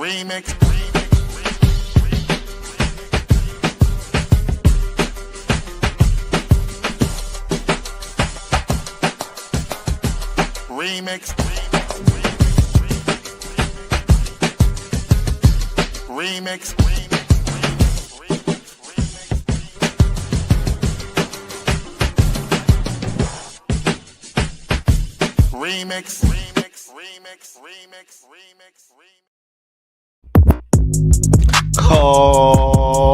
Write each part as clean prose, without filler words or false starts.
Remix. Remix. Remix. Remix. Oh,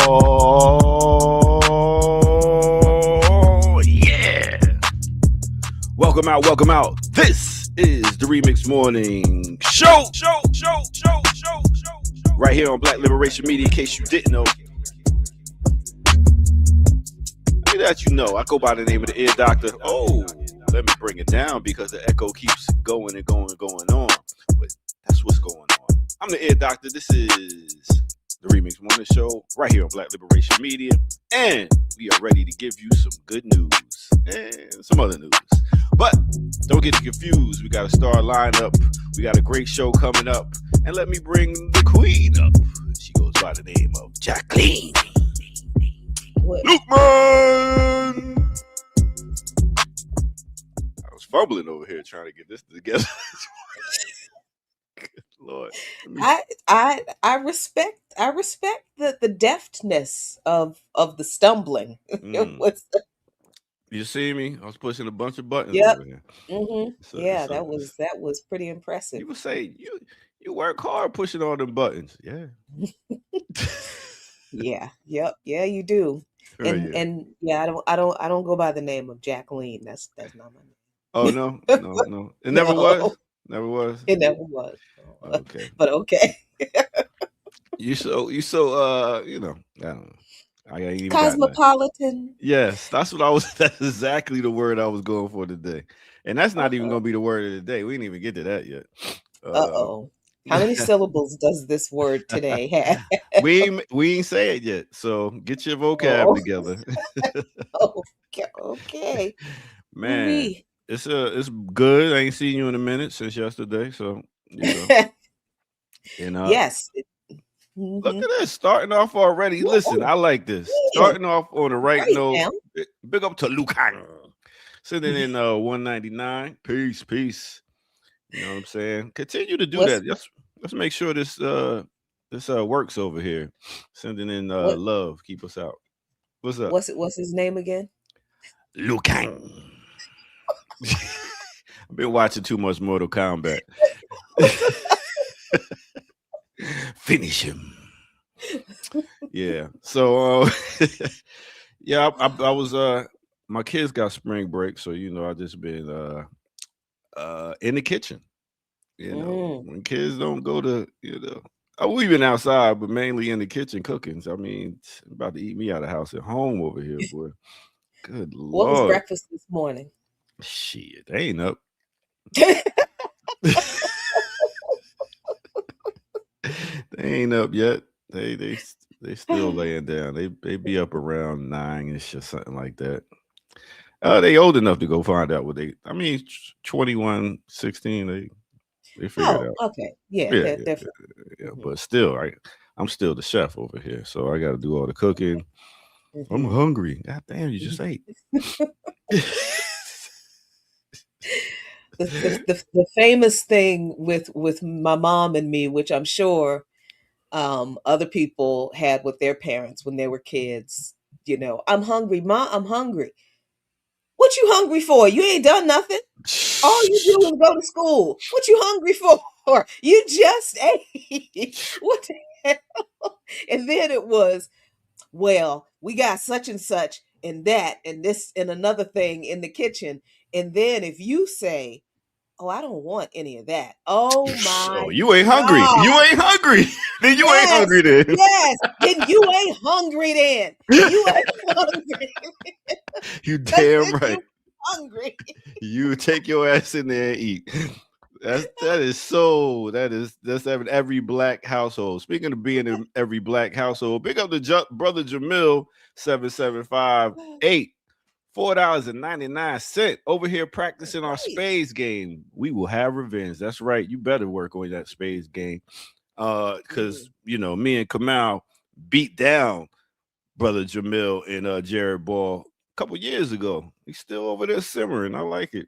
yeah. Welcome out. This is the Remix Morning Show. Right here on Black Liberation Media, in case you didn't know. I mean, that you know, I go by the name of the Ear Doctor. Oh, let me bring it down because the echo keeps going on. But that's what's going on. I'm the Ear Doctor. This is the Remix Morning Show right here on Black Liberation Media. And we are ready to give you some good news and some other news. But don't get confused. We got a star lineup. We got a great show coming up. And let me bring the queen up. She goes by the name of Jacqueline. Lukeman! I was fumbling over here trying to get this together. Good Lord. I respect the deftness of the stumbling. You see me? I was pushing a bunch of buttons Yep. over here. So, that was pretty impressive. You would say you work hard pushing all them buttons. Yeah. Yeah. Yep. Yeah, you do. And I don't go by the name of Jacqueline. That's not my name. Oh no. It never was. Never was. It never was. Okay. But okay. you so you know, I don't know. I ain't even cosmopolitan. Yes, that's exactly the word I was going for today. And that's not even gonna be the word of the day. We didn't even get to that yet. How many syllables does this word today have? we ain't say it yet, so get your vocab together. Okay. Man, it's good. I ain't seen you in a minute since yesterday, so yes. Look at this, starting off already. Listen, I like this. Starting off on the right note. Now. Big up to Lucan. Sitting in 199. Peace. You know what I'm saying? Continue to do that. Let's make sure this works over here. Sending in love. Keep us out. What's up? What's his name again? Lucan. I've been watching too much Mortal Kombat. Finish him. Yeah. So yeah, I was my kids got spring break, so I just been in the kitchen. When kids don't go to, we've been outside, but mainly in the kitchen cooking. So, I mean, about to eat me out of house at home over here, boy. Good Lord. What was breakfast this morning? Shit, they ain't up. They ain't up yet. They still laying down. They be up around 9-ish or something like that. They old enough to go find out what 21, 16, they figured it out. Okay. Yeah. But still, I'm still the chef over here, so I got to do all the cooking. I'm hungry. God damn, you just ate. The famous thing with my mom and me, which I'm sure other people had with their parents when they were kids. I'm hungry, Ma. I'm hungry. What you hungry for? You ain't done nothing. All you do is go to school. What you hungry for? You just ate. What the hell? And then it was, well, we got such and such and that and this and another thing in the kitchen. And then if you say, oh, I don't want any of that. Oh my! You ain't hungry. God. You ain't hungry. Then you ain't hungry then. Yes. Then you ain't hungry then. You ain't hungry. You damn right. Hungry. You take your ass in there and eat. That's every black household. Speaking of being in every black household, big up to brother Jamil 7758. $4.99 over here practicing our spades game. We will have revenge. That's right. You better work on that spades game. Because me and Kamal beat down brother Jamil and Jared Ball a couple years ago. He's still over there simmering. I like it.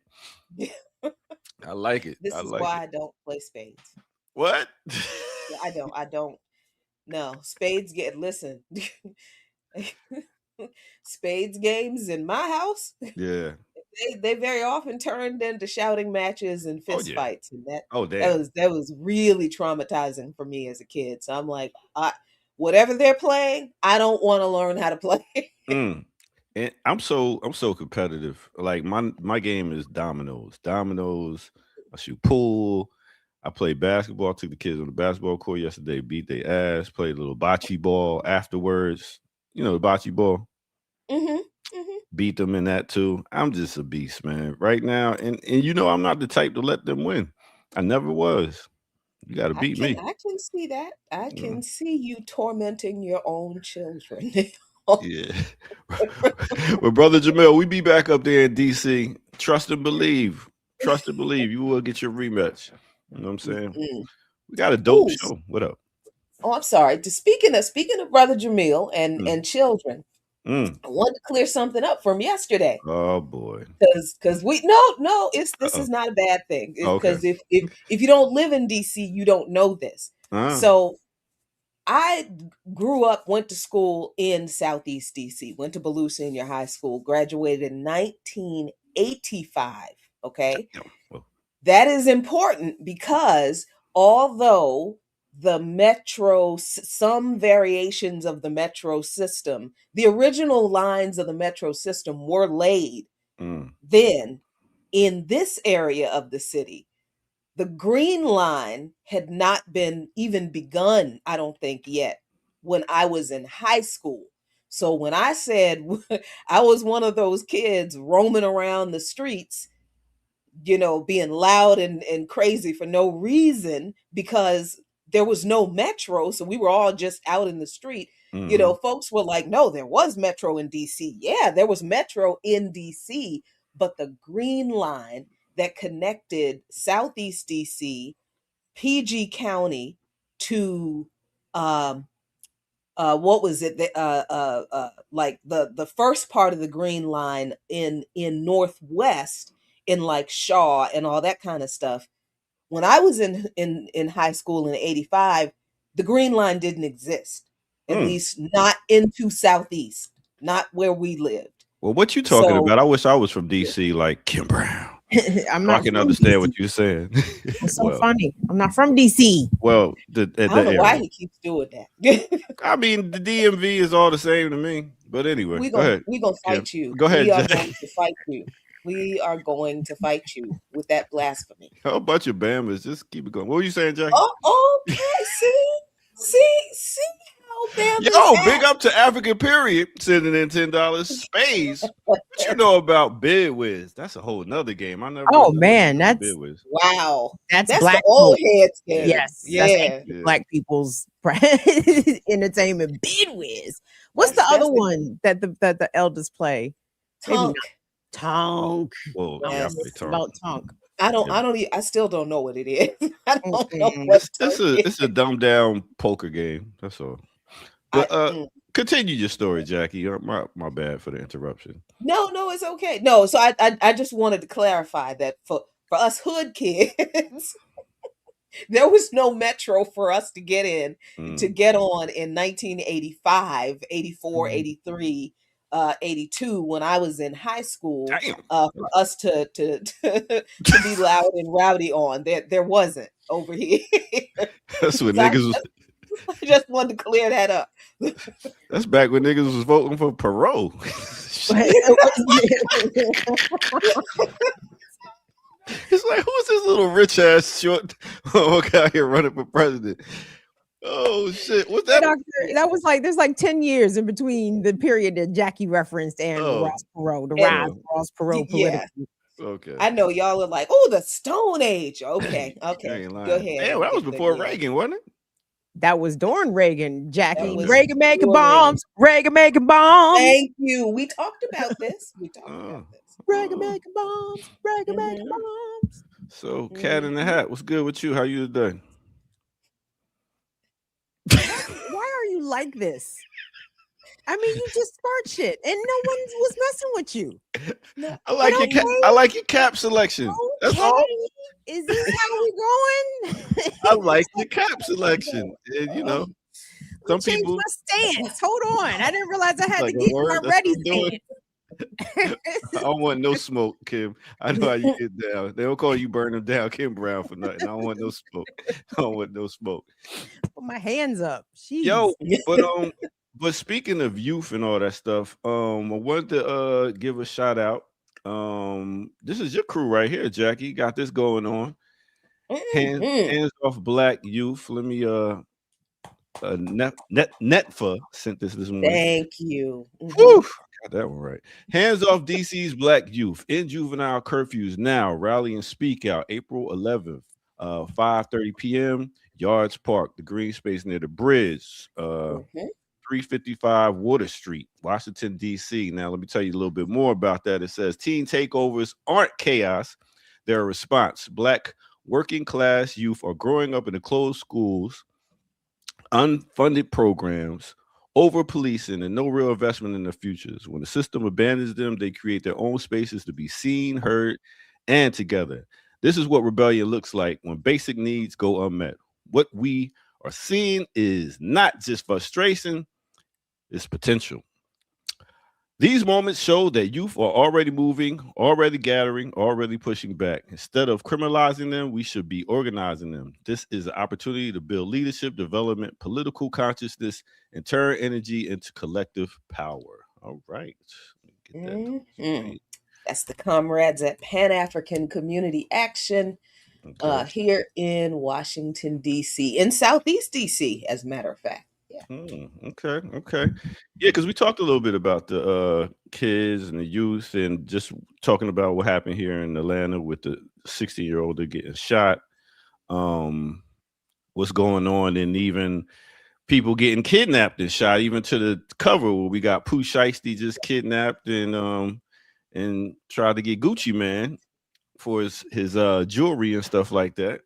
I like it. This I is like why it. I don't play spades. What? Yeah, I don't. No, spades get listen. Spades games in my house, Yeah. they very often turned into shouting matches and Oh fist yeah. fights, and Oh damn. that was really traumatizing for me as a kid. So I'm like, whatever they're playing, I don't want to learn how to play. Mm. And I'm so competitive. Like my game is dominoes. Dominoes. I shoot pool. I play basketball. Took the kids on the basketball court yesterday. Beat their ass. Played a little bocce ball afterwards. You know the bocce ball. Hmm. Hmm. Beat them in that too. I'm just a beast, man. Right now, and I'm not the type to let them win. I never was. You got to beat me. I can see that. I You know? can see you tormenting your own children. Yeah. Well, brother Jamil, we be back up there in DC. Trust and believe. Trust and believe. You will get your rematch. You know what I'm saying? Mm. We got a dope Oh, show. What up? I'm sorry. Speaking of Brother Jamil Mm. and children, Mm. I wanted to clear something up from yesterday. Oh boy. Because we no, it's this Uh-oh. is not a bad thing. Okay. Because if you don't live in DC, you don't know this. Uh, So I grew up, went to school in Southeast DC, went to Ballou Senior High School, graduated in 1985. Okay. damn. Well, That is important because although the some variations of the metro system, the original lines of the metro system were laid mm, then in this area of the city. The Green Line had not been even begun, I don't think, yet, when I was in high school. So when I said I was one of those kids roaming around the streets, being loud and crazy for no reason because there was no metro. So we were all just out in the street. mm-hmm. Folks were like, no, there was metro in DC. Yeah, there was metro in DC, but the Green Line that connected Southeast DC, PG County to um, what was it? Like the first part of the Green Line in Northwest, in like Shaw and all that kind of stuff. When I was in high school in '85, the Green Line didn't exist, at Mm. least not into Southeast, not where we lived. Well, what you talking So about? I wish I was from DC, like Kim Brown, I'm so I not can from understand DC. what you're saying. It's so well, funny. I'm not from DC. I the don't know why area. he keeps doing that. I mean, the DMV is all the same to me. But anyway, go ahead, we gonna Kim. fight you. Go We ahead, are Jack. going to fight you. We are going to fight you with that blasphemy. How about your Bamas? Just keep it going. What were you saying, Jackie? Oh, okay. See how Bama's Yo, big act. up to African Period sending in $10. Space. What you know about Bid Whiz? That's a whole nother game. I never Oh really man, heard of Bid Whiz. Wow, that's that's the black old folk. heads Yeah, game. Yes, that's Yeah, ancient yeah. black people's entertainment. Bid whiz. What's the that's other the one that the elders play? Maybe not tonk. Tonk. Well, I don't yeah, I know play Yes, nothing Tonk. about Tonk. Yeah. I still don't know what it is. I don't know Mm-mm. what It's tonk a is. it's a dumbed down poker game. That's all. I But mm. continue your story, Jackie. My bad for the interruption. No, it's okay. No, so I just wanted to clarify that for us hood kids, there was no metro for us to Mm. get on in 1985, 84, Mhm. 83, 82 when I was in high school, Damn. for us to be loud and rowdy on. There wasn't over here. That's when So niggas was. I just wanted to clear that up. That's back when niggas was voting for parole. It's like, who's this little rich ass short guy here running for president? Oh shit! What's Hey, that? doctor, that was like there's like 10 years in between the period that Jackie referenced and Oh, Ross Perot, the And rise of Ross Perot yeah, politically. okay. I know y'all are like, oh, the Stone Age. Okay, You okay, ain't go lying. ahead Damn, and that was get the before yeah. Reagan, wasn't it? That was during Reagan. That Jackie, was Reagan making during. bombs. Reagan making bombs. Thank you. We talked about this. We talked about Oh, this. Reagan oh. making bombs. Reagan making Hmm. bombs. So, Cat in the Hmm. Hat, what's good with you? How you today? like this? I mean, you just start shit, and no one was messing with you. No, I like your okay. I like your cap selection. That's Okay, all. is this how we going? I like your cap selection. And, you know, Let me some change people my stance. Hold on, I didn't realize I had like to a get word. my That's ready what I'm doing. stance. I don't want no smoke, Kim. I know how you get down. They don't call you burn them down, Kim Brown, for nothing. I don't want no smoke. I don't want no smoke. Put my hands up. Jeez. Yo, but speaking of youth and all that stuff, I wanted to give a shout out. This is your crew right here, Jackie. You got this going on. Mhm. Hands off black youth. Let me Netfa sent this morning. Thank you. Whew, got that one right. Hands off DC's black youth. End juvenile curfews now. Rally and speak out April 11th, 5:30 p.m. Yards Park, the green space near the bridge. Mhm. 355 Water Street, Washington, D.C. Now, let me tell you a little bit more about that. It says teen takeovers aren't chaos, they're a response. Black working class youth are growing up in the closed schools, unfunded programs, over policing, and no real investment in their futures. When the system abandons them, they create their own spaces to be seen, heard, and together. This is what rebellion looks like when basic needs go unmet. What we are seeing is not just frustration, it's potential. These moments show that youth are already moving, already gathering, already pushing back. Instead of criminalizing them, we should be organizing them. This is an opportunity to build leadership, development, political consciousness, and turn energy into collective power. All right. Let me get that. Mhm. That's the comrades at Pan African Community Action Okay. here in Washington, D.C., in Southeast D.C., as a matter of fact. Yeah. Okay. Yeah, because we talked a little bit about the kids and the youth and just talking about what happened here in Atlanta with the 16-year-old getting shot. What's going on, and even people getting kidnapped and shot, even to the cover where we got Pooh Shiesty just kidnapped and tried to get Gucci Man for his jewelry and stuff like that.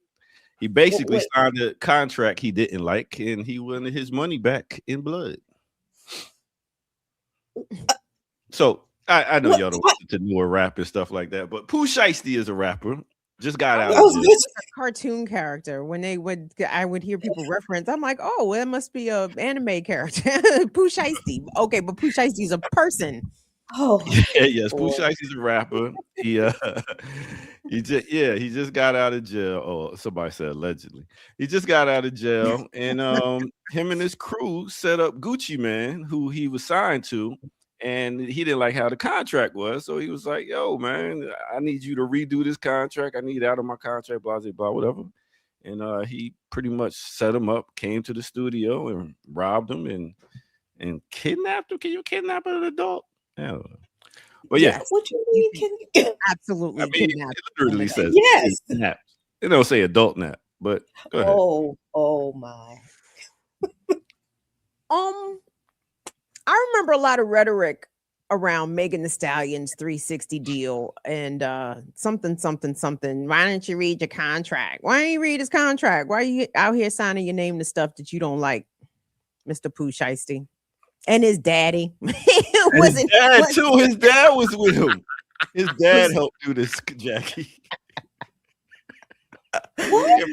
He basically Wait, signed a contract he didn't like, and he wanted his money back in blood. So I know what? y'all don't listen to newer rap and stuff like that, but Pooh Shiesty is a rapper. Just got I out I of was jail. just, a cartoon character. When I would hear people reference. I'm like, oh, well, it must be a anime character. Pooh Shiesty. Okay, but Pooh Shiesty is a person. oh, Yes, Pooh boy. Shiesty's a rapper. He he just got out of jail. Oh, somebody said allegedly. He just got out of jail, and him and his crew set up Gucci Man, who he was signed to, and he didn't like how the contract was, so he was like, "Yo, man, I need you to redo this contract. I need out of my contract, blah blah blah, whatever." And he pretty much set him up, came to the studio and robbed him and kidnapped him. Can you kidnap an adult? Yeah. But yeah, What you mean? Can you? I Absolutely mean, kidnapped. it literally says Yes. nap. It don't say adult nap, but go ahead. Oh my. I remember a lot of rhetoric around Megan the Stallion's 360 deal and something. Why don't you read your contract? Why don't you read his contract? Why are you out here signing your name to stuff that you don't like, Mr. Pooh Shiesty? And his daddy. And his dad too. His dad was with him. His dad helped do this, Jackie. What? Can't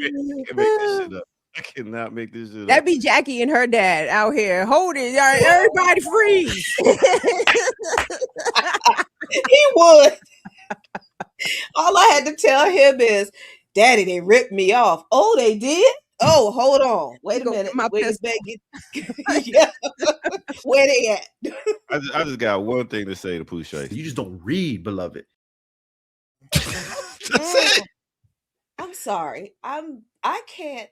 make this shit up. I cannot make this shit That'd up. be Jackie and her dad out here. Hold it. Everybody freeze. He would. All I had to tell him is, Daddy, they ripped me off. Oh, they did? Oh, hold on. Wait a Go get minute. my Wait a pistol. minute. Yeah. Where they at? I just got one thing to say to Pooh Shiesty. You just don't read, beloved. That's it. I'm sorry. I can't.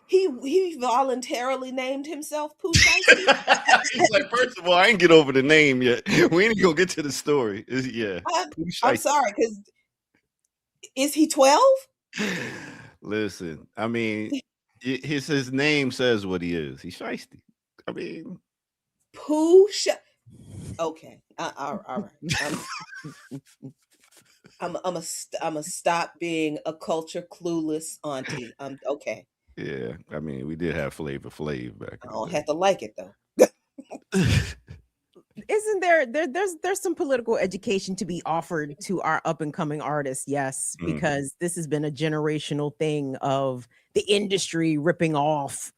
He voluntarily named himself Pooh Shiesty. He's like, first of all, I ain't get over the name yet. We ain't gonna get to the story. Yeah. Pooh I'm Shiesty. sorry, because is he 12? Listen, I mean, his name says what he is. He's Shiesty. I mean, Pooh Okay. All right. I'm a stop being a culture clueless auntie. Okay. Yeah, I mean, we did have Flavor Flav back I in don't the have to like it though. day. Isn't there's some political education to be offered to our up and coming artists? Yes, Mm. because this has been a generational thing of the industry ripping off,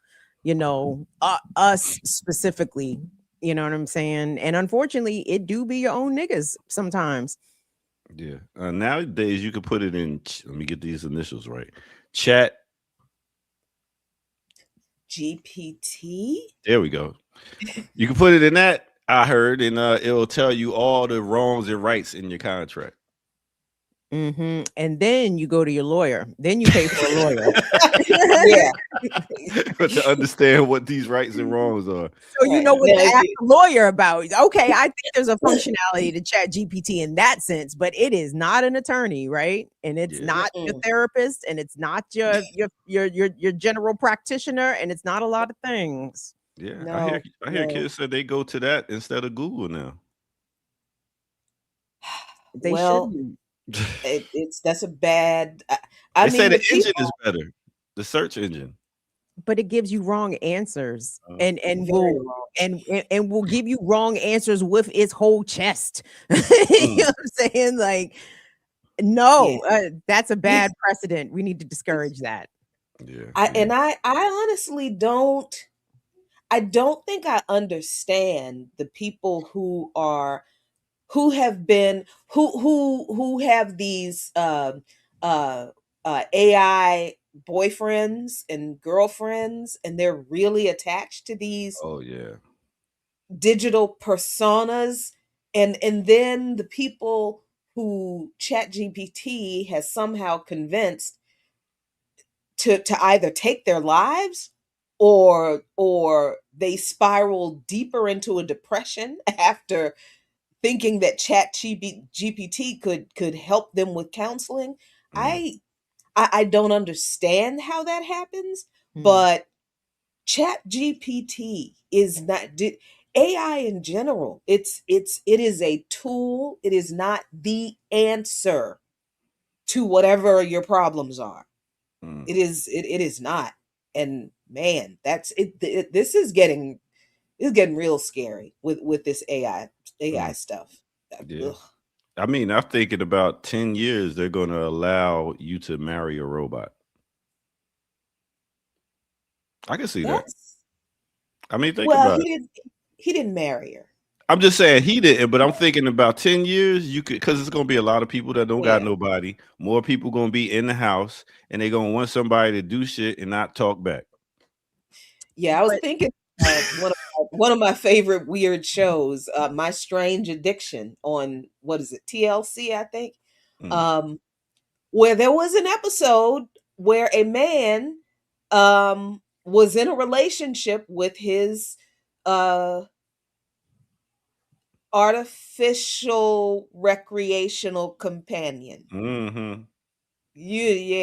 us specifically. You know what I'm saying? And unfortunately, it do be your own niggas sometimes. Yeah. Nowadays, you can put it in. Let me get these initials right. Chat. GPT. There we go. You can put it in that. I heard, and it'll tell you all the wrongs and rights in your contract. And then you go to your lawyer. Then you pay for a lawyer. Yeah. But to understand what these rights and wrongs are. So you Right. know what Now, to ask the lawyer about. Okay, I think there's a functionality to Chat GPT in that sense, but it is not an attorney, right? And it's Yeah. not your Mm-mm. therapist, and it's not your general practitioner, and it's not a lot of things. Yeah. No, I hear no. kids say they go to that instead of Google now. They Well, shouldn't. that's a bad. I They say mean, the the engine people is better. The search engine. But it gives you wrong answers, and very wrong. and will give you wrong answers with its whole chest. You know what I'm saying? Like, no, that's a bad precedent. We need to discourage that. Yeah. I honestly don't. I don't think I understand the people who have been who have these uh, AI boyfriends and girlfriends, and they're really attached to these Oh yeah. digital personas, and then the people who ChatGPT has somehow convinced to either take their lives, or they spiral deeper into a depression after thinking that GPT could help them with counseling. Mm. I don't understand how that happens, Hmm. but Chat GPT is not AI in general. It is a tool. It is not the answer to whatever your problems are. Mm. It is not. And man, that's this is getting real scary with this AI Mm. stuff. Yeah. Ugh. I mean, I'm thinking about 10 years, they're going to allow you to marry a robot. I can see that. That's I mean, think well, about it. he didn't marry her. I'm just saying he didn't, but I'm thinking about 10 years, you could, because it's going to be a lot of people that don't got Yeah. nobody. More people going to be in the house, and they're going to want somebody to do shit and not talk back. Yeah, I was But thinking one of my favorite weird shows, My Strange Addiction on what is it, TLC, I think. Mm. Um, where there was an episode where a man was in a relationship with his uh artificial recreational companion. Mm-hmm.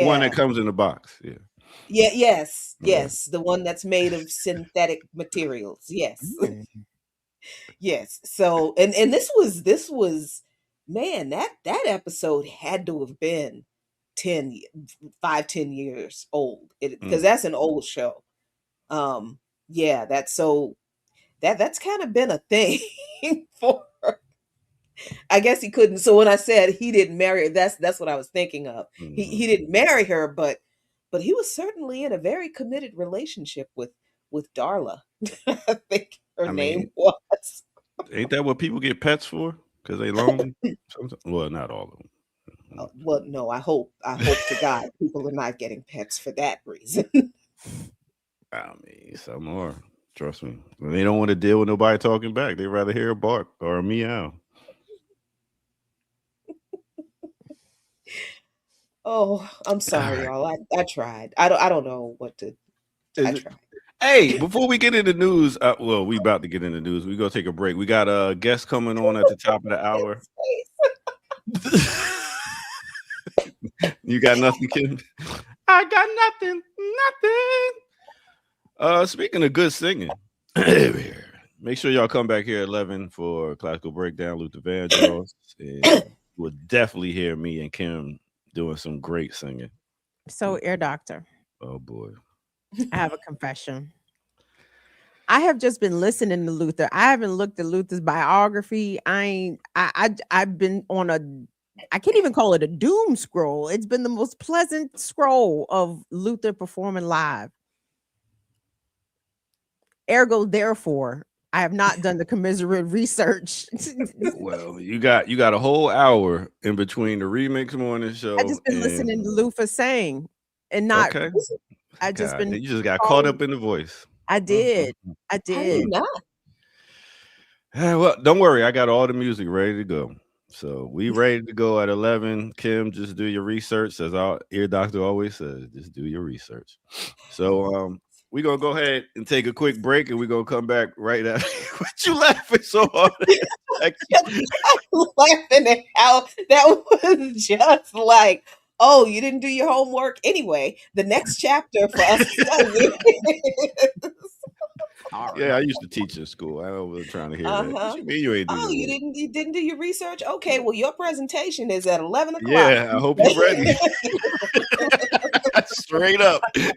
One that Yeah. comes in the box. Yeah. Yeah, yes, Yeah. yes, the one that's made of synthetic materials. Yes. mm, Yes. So and this was man, that episode had to have been 5-10 years old. Because Mm. that's an old show. Yeah, that's kind of been a thing for, I guess he couldn't. So when I said he didn't marry her, that's what I was thinking of. Mm-hmm. He didn't marry her, but he was certainly in a very committed relationship with Darla. I think her I name mean, was. ain't that what people get pets for? Because they lonely? Sometimes, well, not all of them. Well, no, I hope to God people are not getting pets for that reason. I mean, some more. Trust me. When they don't want to deal with nobody talking back, they rather hear a bark or a meow. Oh, I'm All sorry, right. y'all. I tried. I don't know what to. I Is it? tried. Hey, before we get into news, well, we about to get into news. We gonna take a break. We got a guest coming on at the top of the hour. You got nothing, Kim? I got nothing. Speaking of good singing, make sure y'all come back here at 11 for Classical Breakdown, Luther Vandross. And you will definitely hear me and Kim doing some great singing. so, Air Doctor, Oh boy. I have a confession. I have just been listening to Luther. I haven't looked at Luther's biography. I've been on a, I can't even call it a doom scroll. It's been the most pleasant scroll of Luther performing live. Ergo, therefore, I have not done the commiserate research. Well, you got a whole hour in between the remix morning show. I just been listening to Luther sing and not. Okay. I just God, been. you just got caught up in the voice. I did. I How do did. you not? Well, don't worry, I got all the music ready to go. So we ready to go at 11. Kim, just do your research, as our ear doctor always says. Just do your research. So we're gonna go ahead and take a quick break, and we're gonna come back right after. What you laughing so hard at? I'm laughing at how that was just like, oh, you didn't do your homework anyway. The next chapter for us to study. Yeah, I used to teach in school. I was trying to hear that. What you mean you ain't do Oh, your you work? didn't do your research? Okay, well, your presentation is at 11 o'clock. Yeah, I hope you're ready. Straight up, because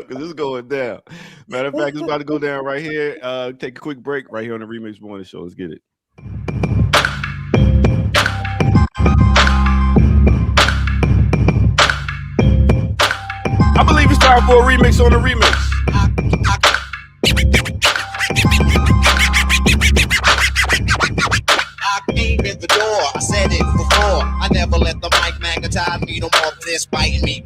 this is going down. Matter of fact, it's about to go down right here. Take a quick break right here on the Remix Morning Show. Let's get it. I believe it's time for a remix on the remix. I came in the door, I said it before. I never let the mic magnetize me no more. This biting me,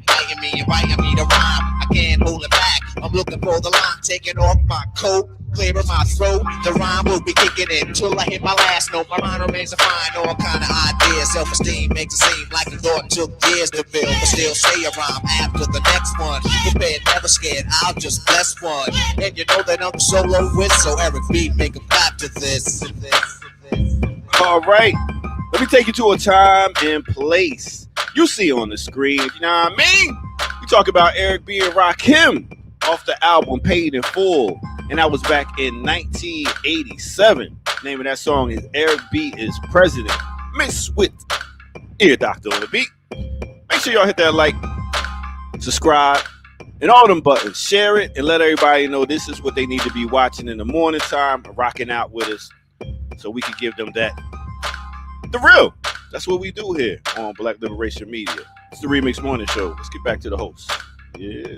inviting me to rhyme. I can't hold it back. I'm looking for the line, taking off my coat, clearing my throat. The rhyme will be kicking in till I hit my last note. My mind remains a fine, all kind of ideas. Self-esteem makes it seem like the thought took years to build, but still say a rhyme after the next one. Prepared, never scared, I'll just bless one. And you know that I'm the solo with, so Eric B, make a clap to this. All right, let me take you to a time and place you see on the screen. You know what I mean? We talk about Eric B and Rakim off the album Paid in Full, and that was back in 1987. The name of that song is Eric B is President, mixed with Ear Doctor on the beat. Make sure y'all hit that like, subscribe, and all them buttons. Share it and let everybody know this is what they need to be watching in the morning time, rocking out with us, so we can give them that. The real. That's what we do here on Black Liberation Media. It's the Remix Morning Show. Let's get back to the host. Yeah.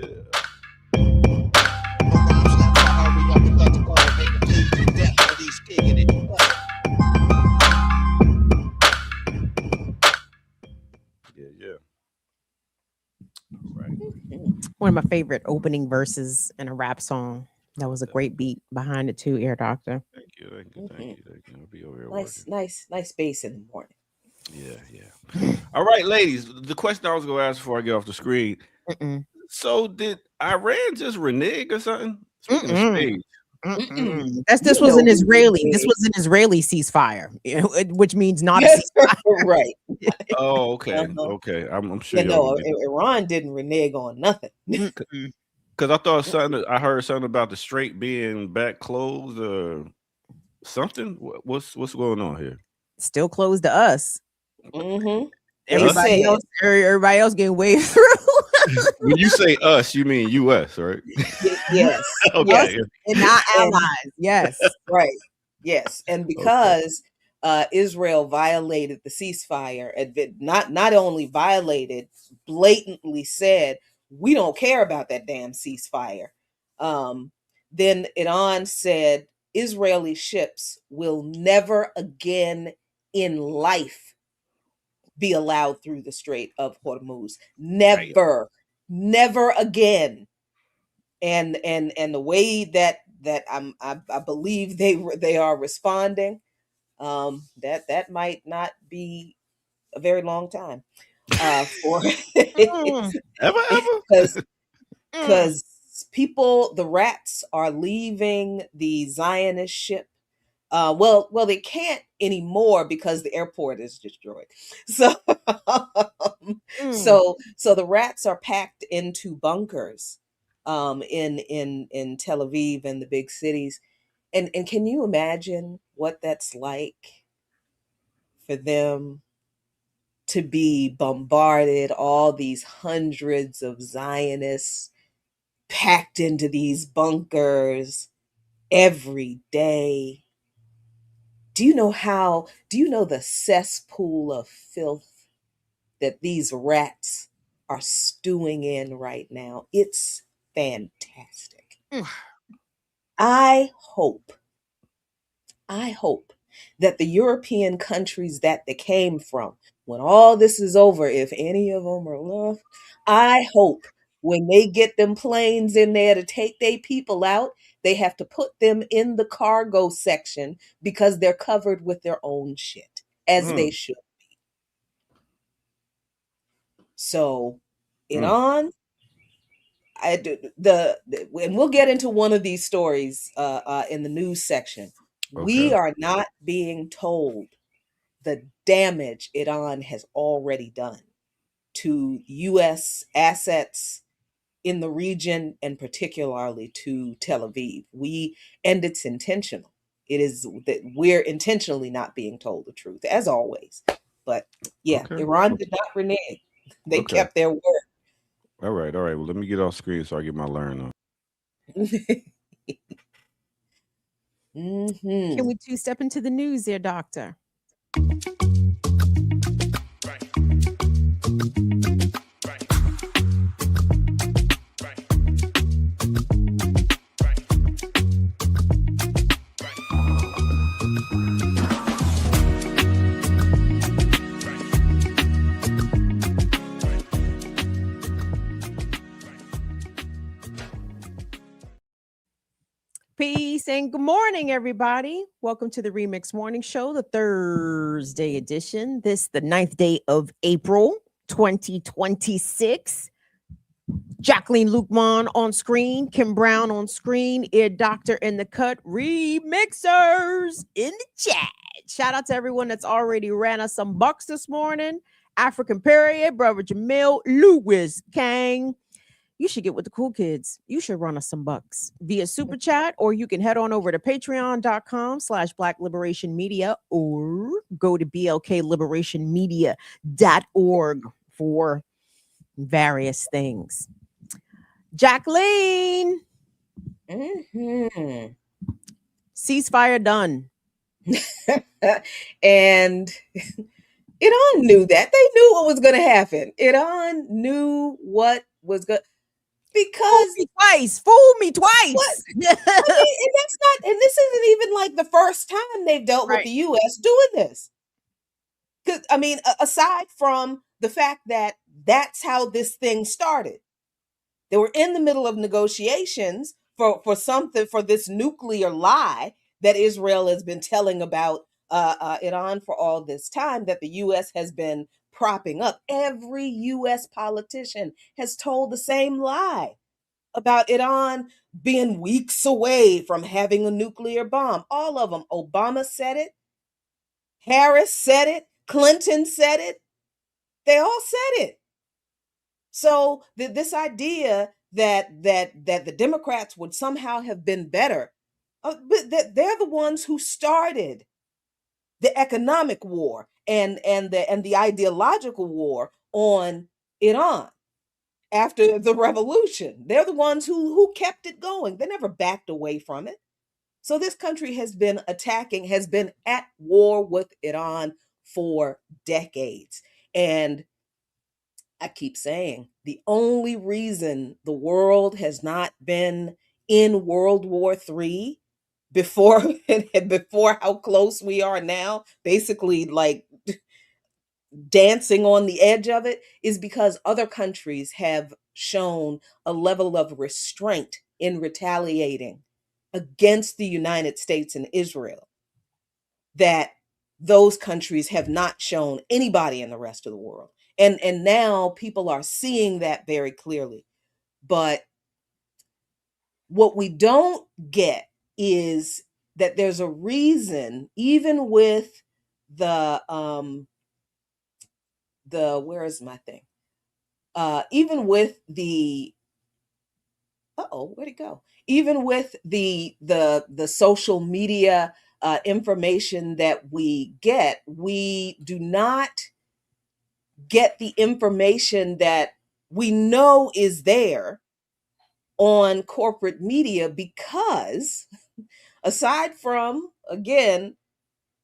Yeah. All right. One of my favorite opening verses in a rap song. That was a great beat behind it too, Ear Doctor. Thank you. I'll be over here Nice bass in the morning. Yeah. All right, ladies. The question I was going to ask before I get off the screen. So, did Iran just renege or something? Speaking of stage. This was an Israeli. This was an Israeli ceasefire, which means not a ceasefire. Right. Oh, okay. Okay. I'm sure. Iran didn't renege on nothing. Because I thought I heard something about the strait being back closed or something. What's going on here? Still closed to us. Mm-hmm. Everybody else getting waved through. When you say us, you mean U.S., right? Yes. Okay. Yes. And not allies. Yes. Right. Yes. And because Israel violated the ceasefire, and not only violated, blatantly said, we don't care about that damn ceasefire. Then Iran said Israeli ships will never again in life be allowed through the Strait of Hormuz. Never again. And the way that I believe they are responding, that might not be a very long time for ever because people, the rats are leaving the Zionist ship. Well, they can't anymore because the airport is destroyed. So, so the rats are packed into bunkers, in Tel Aviv and the big cities. And can you imagine what that's like for them to be bombarded? All these hundreds of Zionists packed into these bunkers every day. Do you know the cesspool of filth that these rats are stewing in right now? It's fantastic. Mm. I hope that the European countries that they came from, when all this is over, if any of them are left, I hope when they get them planes in there to take their people out, they have to put them in the cargo section because they're covered with their own shit, as they should. So, Iran, and we'll get into one of these stories in the news section. Okay. We are not being told the damage Iran has already done to U.S. assets in the region and particularly to Tel Aviv. And it's intentional. It is that we're intentionally not being told the truth, as always. But yeah, Okay. Iran did not renege. They Okay. kept their word. All right. Well, let me get off screen so I get my learn on. Can we two-step into the news there, Doctor? Peace and good morning, everybody. Welcome to the Remix Morning Show, the Thursday edition. This the 9th day of April, 2026. Jacqueline Luqman on screen, Kim Brown on screen, Ear Doctor in the cut, remixers in the chat. Shout out to everyone that's already ran us some bucks this morning. African Perrier, Brother Jamil, Lewis Kang. You should get with the cool kids. You should run us some bucks via super chat, or you can head on over to patreon.com/Black Liberation Media, or go to blkliberationmedia.org for various things. Jacqueline, ceasefire done. And Iran knew that. They knew what was going to happen. Iran knew what was going because Fool me twice. What? And that's not, and this isn't even like the first time they've dealt with the U.S. doing this. Because I mean, aside from the fact that that's how this thing started, they were in the middle of negotiations for this nuclear lie that Israel has been telling about Iran for all this time, that the U.S. has been propping up. Every U.S. politician has told the same lie about Iran being weeks away from having a nuclear bomb. All of them. Obama said it. Harris said it. Clinton said it. They all said it. So this idea that the Democrats would somehow have been better, but they're the ones who started the economic war and the ideological war on Iran. After the revolution, they're the ones who kept it going. They never backed away from it. So this country has been at war with Iran for decades. And I keep saying the only reason the world has not been in World War III before before how close we are now, basically like dancing on the edge of it, is because other countries have shown a level of restraint in retaliating against the United States and Israel that those countries have not shown anybody in the rest of the world. And now people are seeing that very clearly. But what we don't get is that there's a reason, even with the where is my thing? Even with the where'd it go? Even with the social media information that we get, we do not get the information that we know is there on corporate media because, aside from, again,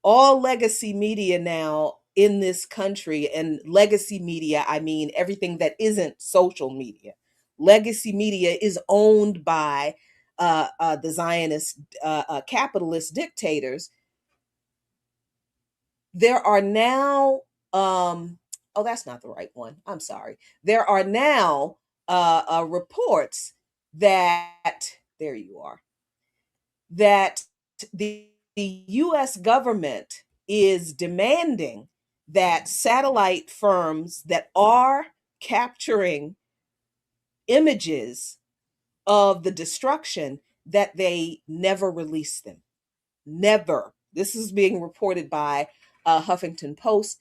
all legacy media now in this country, and legacy media, I mean everything that isn't social media. Legacy media is owned by the Zionist capitalist dictators. There are now, oh, that's not the right one. I'm sorry. There are now reports that, there you are, that the US government is demanding that satellite firms that are capturing images of the destruction, that they never release them. Never. This is being reported by Huffington Post.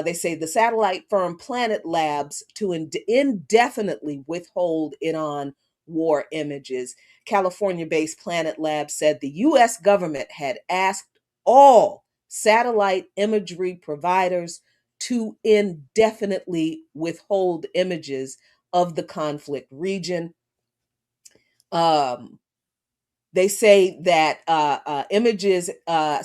They say the satellite firm Planet Labs to indefinitely withhold Iran war images. California-based Planet Labs said the U.S. government had asked all satellite imagery providers to indefinitely withhold images of the conflict region. They say that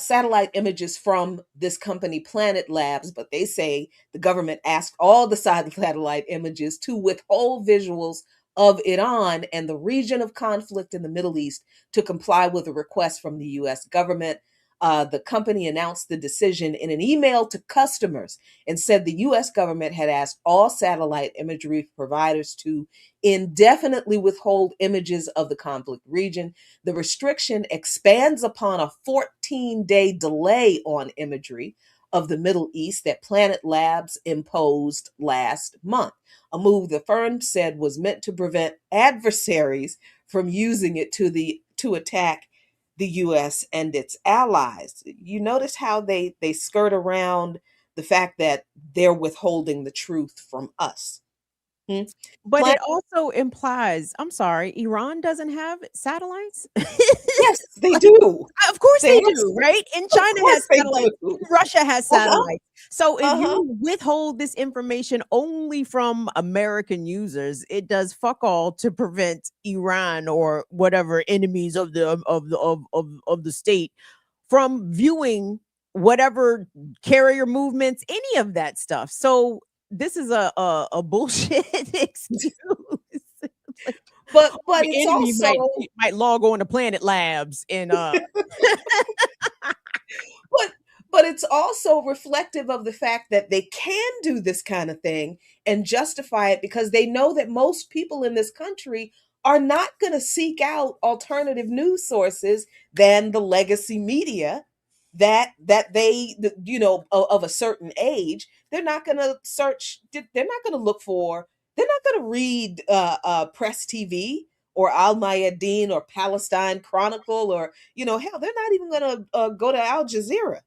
satellite images from this company, Planet Labs, but they say the government asked all the satellite images to withhold visuals of Iran and the region of conflict in the Middle East to comply with a request from the U.S. government. The company announced the decision in an email to customers and said the U.S. government had asked all satellite imagery providers to indefinitely withhold images of the conflict region. The restriction expands upon a 14-day delay on imagery of the Middle East that Planet Labs imposed last month, a move the firm said was meant to prevent adversaries from using it to attack the U.S. and its allies. You notice how they skirt around the fact that they're withholding the truth from us. Hmm? But it Planet, also implies, I'm sorry, Iran doesn't have satellites? yes, they Like, do. of course They they have, do, right? And of China course has they satellites. do. Russia has Uh-huh. satellites. So if Uh-huh. you withhold this information only from American users, it does fuck all to prevent Iran or whatever enemies of the state from viewing whatever carrier movements, any of that stuff. So this is a bullshit excuse. Like, But the it's enemy also, might log on to Planet Labs and but but it's also reflective of the fact that they can do this kind of thing and justify it because they know that most people in this country are not going to seek out alternative news sources than the legacy media that they, of a certain age. They're not going to search, they're not going to look for, they're not going to read Press TV or Al Mayadeen or Palestine Chronicle, or hell, they're not even going to go to Al Jazeera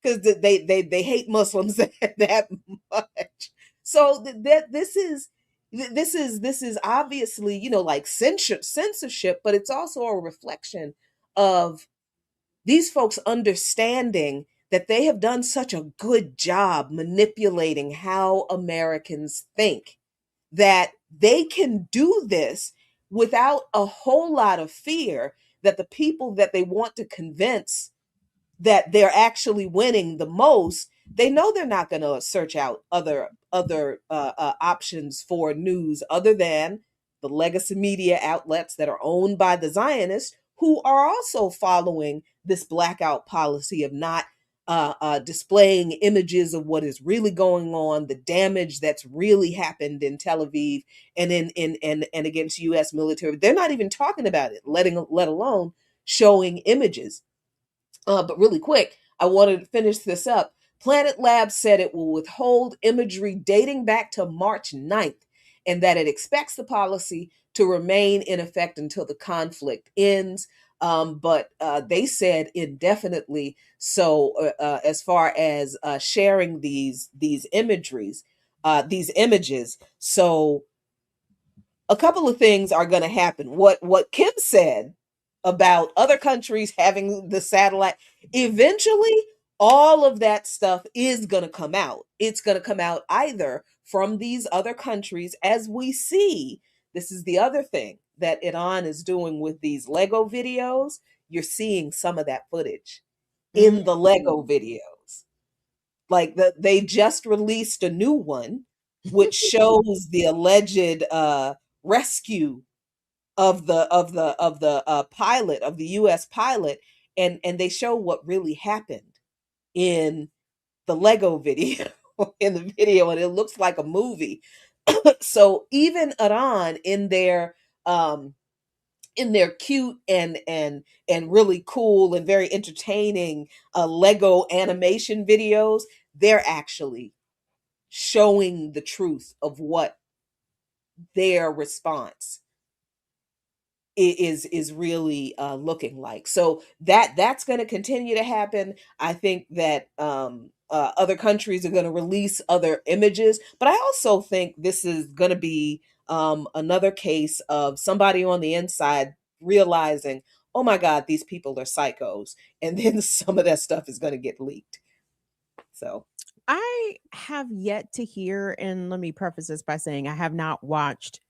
because they hate Muslims that much. So that this is obviously, like censorship, but it's also a reflection of these folks understanding that they have done such a good job manipulating how Americans think, that they can do this without a whole lot of fear that the people that they want to convince that they're actually winning the most, they know they're not going to search out other options for news other than the legacy media outlets that are owned by the Zionists, who are also following this blackout policy of not displaying images of what is really going on, the damage that's really happened in Tel Aviv and and against U.S. military. They're not even talking about it, let alone showing images. But really quick, I wanted to finish this up. Planet Labs said it will withhold imagery dating back to March 9th, and that it expects the policy to remain in effect until the conflict ends. But they said indefinitely. So as far as sharing these imageries, these images, so a couple of things are going to happen. What Kim said about other countries having the satellite, eventually all of that stuff is going to come out. It's going to come out either from these other countries, as we see. This is the other thing. that Iran is doing with these Lego videos, you're seeing some of that footage in the Lego videos. Like they just released a new one which shows the alleged rescue of the pilot, of the US pilot, and they show what really happened in the Lego video in the video, and it looks like a movie. So even Iran um in their cute and really cool and very entertaining Lego animation videos, they're actually showing the truth of what their response is really looking like. So that's going to continue to happen. I think that other countries are going to release other images, but I also think this is going to be another case of somebody on the inside realizing, oh my God, these people are psychos, and then some of that stuff is going to get leaked. So I have yet to hear, and let me preface this by saying I have not watched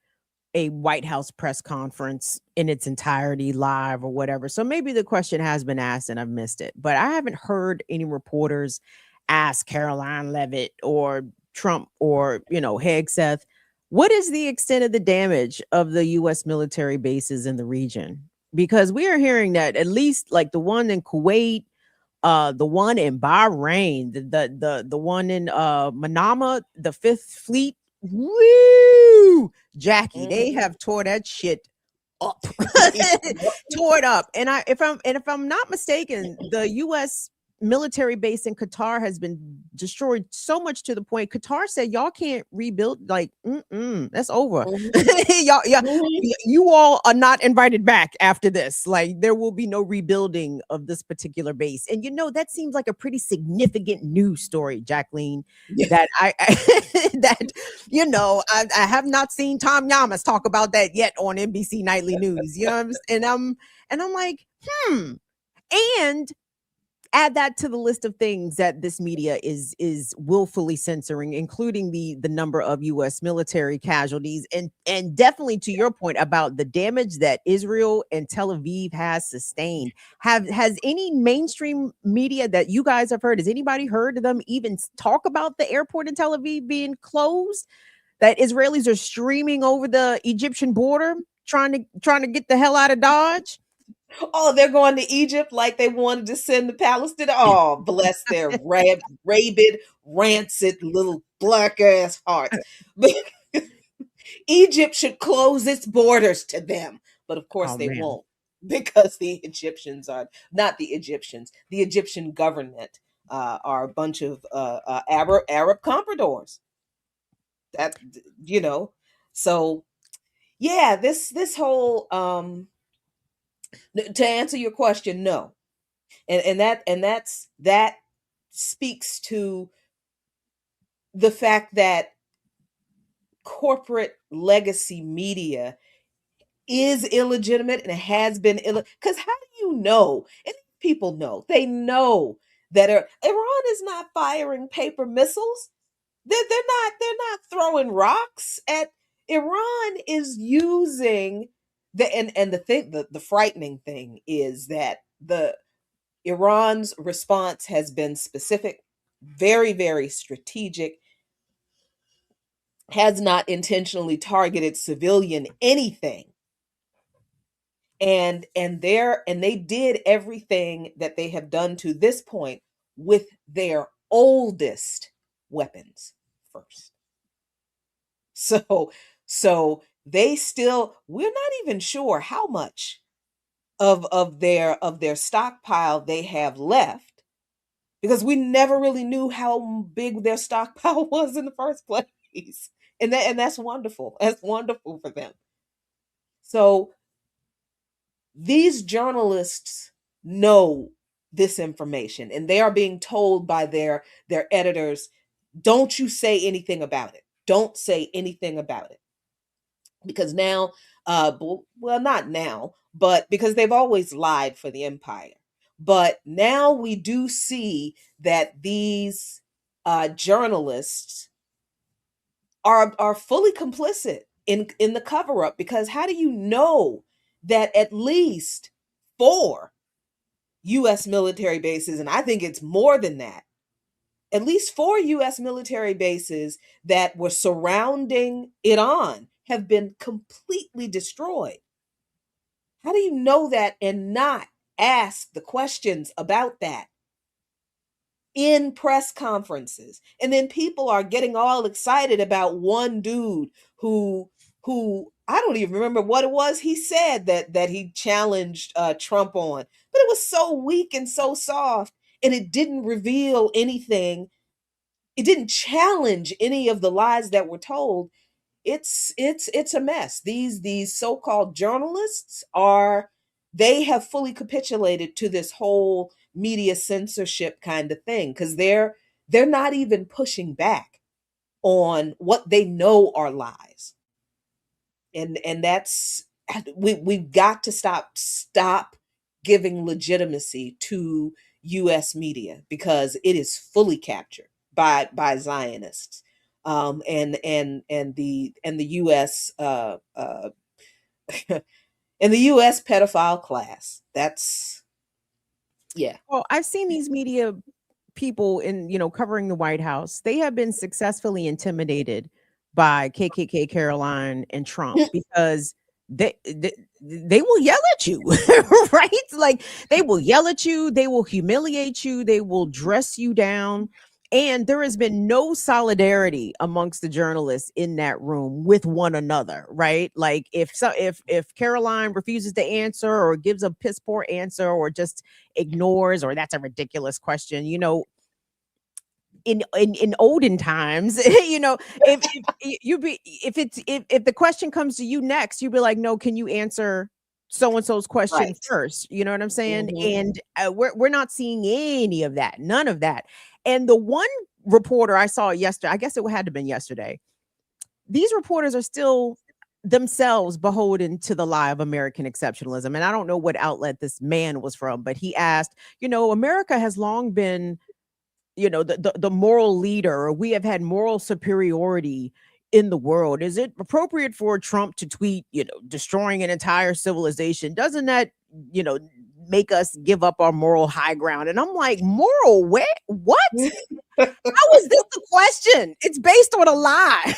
a White House press conference in its entirety live or whatever. So maybe the question has been asked and I've missed it, but I haven't heard any reporters ask Caroline Levitt or Trump or, Hegseth, what is the extent of the damage of the U.S. military bases in the region? Because we are hearing that at least like the one in Kuwait, the one in Bahrain, the one in Manama, the Fifth Fleet. Woo, Jackie, they have tore that shit up, tore it up. And if I'm not mistaken, the U.S. military base in Qatar has been destroyed so much to the point Qatar said y'all can't rebuild. Like, that's over. y'all, you all are not invited back after this. Like, there will be no rebuilding of this particular base. And that seems like a pretty significant news story, Jacqueline. That I I have not seen Tom Yamas talk about that yet on NBC Nightly News. And I'm like, and add that to the list of things that this media is willfully censoring, including the number of U.S. military casualties, and definitely to your point about the damage that Israel and Tel Aviv has sustained. Has any mainstream media that you guys have heard, has anybody heard of them even talk about the airport in Tel Aviv being closed? That Israelis are streaming over the Egyptian border, trying to get the hell out of Dodge? Oh, they're going to Egypt like they wanted to send the Palestinians. Oh, bless their rabid, rancid little black ass hearts. Egypt should close its borders to them. But of course they won't, because the Egyptians are not the Egyptians. The Egyptian government are a bunch of Arab compradors. That so yeah, this whole to answer your question, no. And that speaks to the fact that corporate legacy media is illegitimate and has been because how do you know? And people know. They know that Iran is not firing paper missiles. They're not throwing rocks at Iran. Is using the frightening thing is that the Iran's response has been specific, very, very strategic, has not intentionally targeted civilian anything. And they did everything that they have done to this point with their oldest weapons first. So they still, we're not even sure how much of their stockpile they have left, because we never really knew how big their stockpile was in the first place. And that's wonderful. That's wonderful for them. So these journalists know this information, and they are being told by their editors, don't you say anything about it. Don't say anything about it. Because now, well, not now, but because they've always lied for the empire. But now we do see that these journalists are fully complicit in the cover up, because how do you know that at least 4 US military bases, and I think it's more than that, at least 4 US military bases that were surrounding Iran have been completely destroyed? How do you know that and not ask the questions about that in press conferences? And then people are getting all excited about one dude who I don't even remember what it was he said that he challenged Trump on, but it was so weak and so soft, and it didn't reveal anything. It didn't challenge any of the lies that were told. It's a mess. These so-called journalists are, they have fully capitulated to this whole media censorship kind of thing, because they're not even pushing back on what they know are lies. And that's, we've got to stop giving legitimacy to US media, because it is fully captured by Zionists, and the US and the US pedophile class. That's, yeah. Well, I've seen these media people in, covering the White House. They have been successfully intimidated by KKK Caroline and Trump, because they will yell at you, right? Like, they will yell at you, they will humiliate you, they will dress you down. And there has been no solidarity amongst the journalists in that room with one another, right? Like, if Caroline refuses to answer, or gives a piss poor answer, or just ignores, or that's a ridiculous question, in olden times, if the question comes to you next, you'd be like, no, can you answer so and so's question Right. first? You know what I'm saying? Mhm. And we're not seeing any of that, none of that. And the one reporter I saw yesterday, I guess it had to have been yesterday, these reporters are still themselves beholden to the lie of American exceptionalism. And I don't know what outlet this man was from, but he asked, America has long been, the moral leader, or we have had moral superiority in the world. Is it appropriate for Trump to tweet, destroying an entire civilization? Doesn't that, make us give up our moral high ground? And I'm like, moral where? What? How is this the question? It's based on a lie.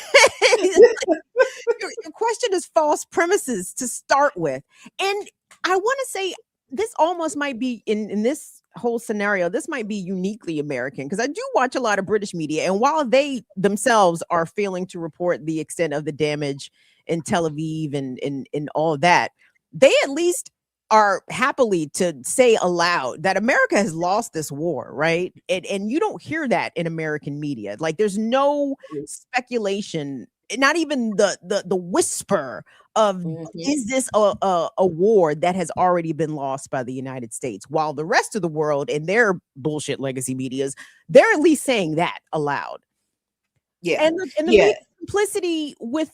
Your question is false premises to start with. And I want to say, this almost might be, in this whole scenario, this might be uniquely American, because I do watch a lot of British media, and while they themselves are failing to report the extent of the damage in Tel Aviv and all that, they at least are happily to say aloud that America has lost this war, right? And you don't hear that in American media. Like, there's no speculation, not even the whisper of, Mhm. is this a war that has already been lost by the United States? While the rest of the world and their bullshit legacy medias, they're at least saying that aloud. Yeah. And the Yeah. complicity with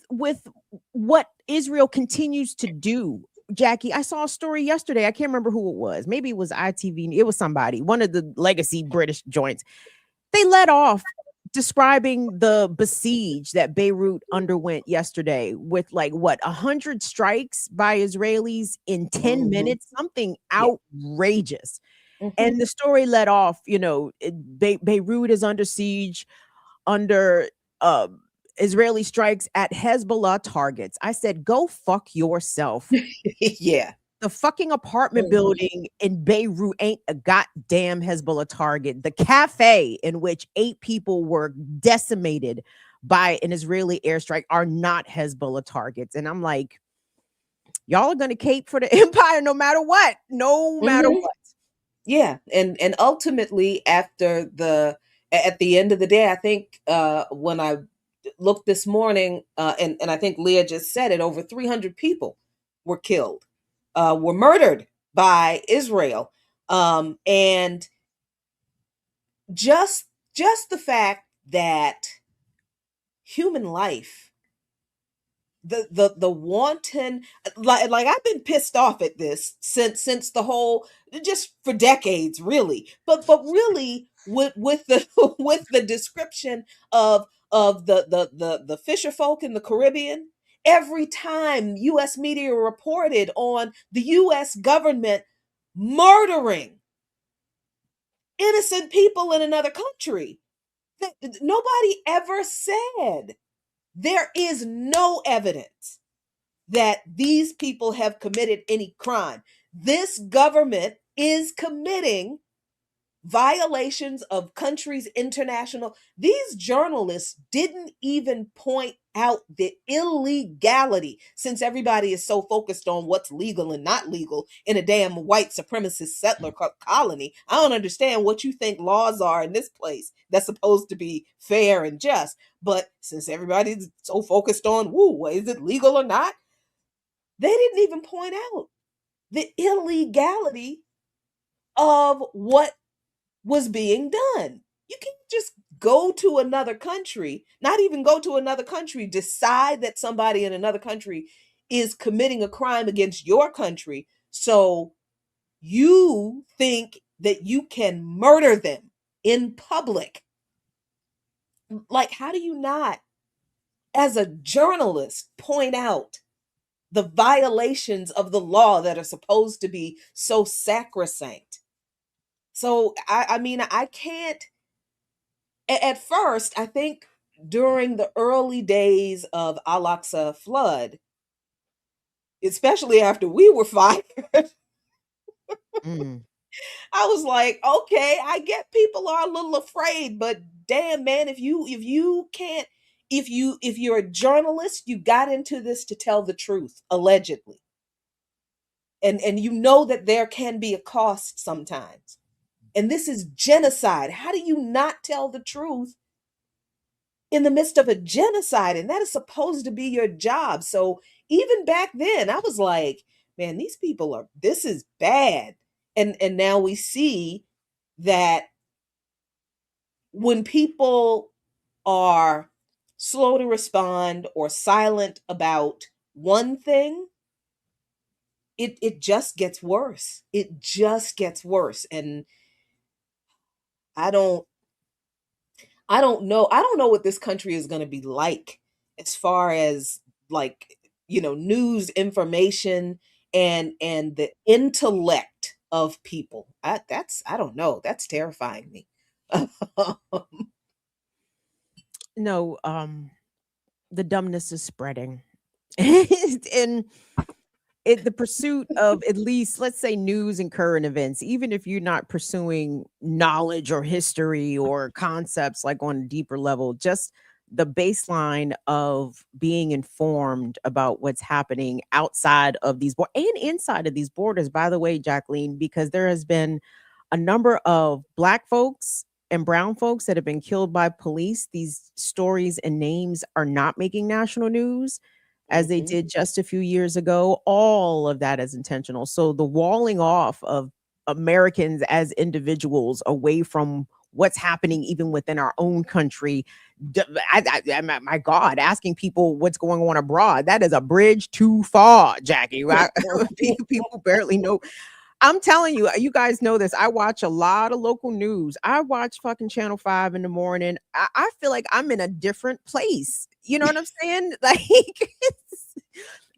what Israel continues to do. Jackie, I saw a story yesterday. I can't remember who it was. Maybe it was ITV. It was somebody, one of the legacy British joints. They let off describing the besiege that Beirut underwent yesterday with, like, 100 strikes by Israelis in 10 Mhm. minutes, something Yeah. outrageous. Mhm. And the story let off, Beirut is under siege, under Israeli strikes at Hezbollah targets. I said, go fuck yourself. Yeah. The fucking apartment Mhm. building in Beirut ain't a goddamn Hezbollah target. The cafe in which 8 people were decimated by an Israeli airstrike are not Hezbollah targets. And I'm like, y'all are going to cape for the empire no matter what. No matter Mhm. what. Yeah, and ultimately, at the end of the day, I think when I looked this morning, and I think Leah just said it, over 300 people were killed, were murdered by Israel, and just the fact that human life, the wanton, like I've been pissed off at this since the whole, just for decades, really, but really with the with the description of the fisher folk in the Caribbean, every time US media reported on the US government murdering innocent people in another country, nobody ever said there is no evidence that these people have committed any crime. This government is committing violations of countries' international. These journalists didn't even point out the illegality, since everybody is so focused on what's legal and not legal in a damn white supremacist settler colony. I don't understand what you think laws are in this place that's supposed to be fair and just. But since everybody's so focused on, woo, is it legal or not? They didn't even point out the illegality of what was being done. You can't just go to another country, not even go to another country, decide that somebody in another country is committing a crime against your country. So you think that you can murder them in public. Like, how do you not, as a journalist, point out the violations of the law that are supposed to be so sacrosanct? So, I mean, I can't. At first, I think during the early days of Al-Aqsa flood, especially after we were fired, Mm. I was like, okay, I get people are a little afraid, but damn, man, if you can't, if you're a journalist, you got into this to tell the truth, allegedly. And you know that there can be a cost sometimes. And this is genocide. How do you not tell the truth in the midst of a genocide? And that is supposed to be your job. So even back then, I was like, man, these people are, this is bad. And now we see that when people are slow to respond or silent about one thing, it just gets worse. It just gets worse. And I don't know. I don't know what this country is going to be like as far as, like, news information and the intellect of people. I don't know. That's terrifying me. No, the dumbness is spreading. And the pursuit of, at least, let's say, news and current events, even if you're not pursuing knowledge or history or concepts like on a deeper level, just the baseline of being informed about what's happening outside of these borders and inside of these borders, by the way, Jacqueline, because there has been a number of Black folks and brown folks that have been killed by police. These stories and names are not making national news as they did just a few years ago. All of that is intentional. So the walling off of Americans as individuals away from what's happening even within our own country, my God, asking people what's going on abroad, that is a bridge too far, Jackie. Right? People barely know. I'm telling you, you guys know this. I watch a lot of local news. I watch fucking Channel 5 in the morning. I feel like I'm in a different place. You know what I'm saying? Like,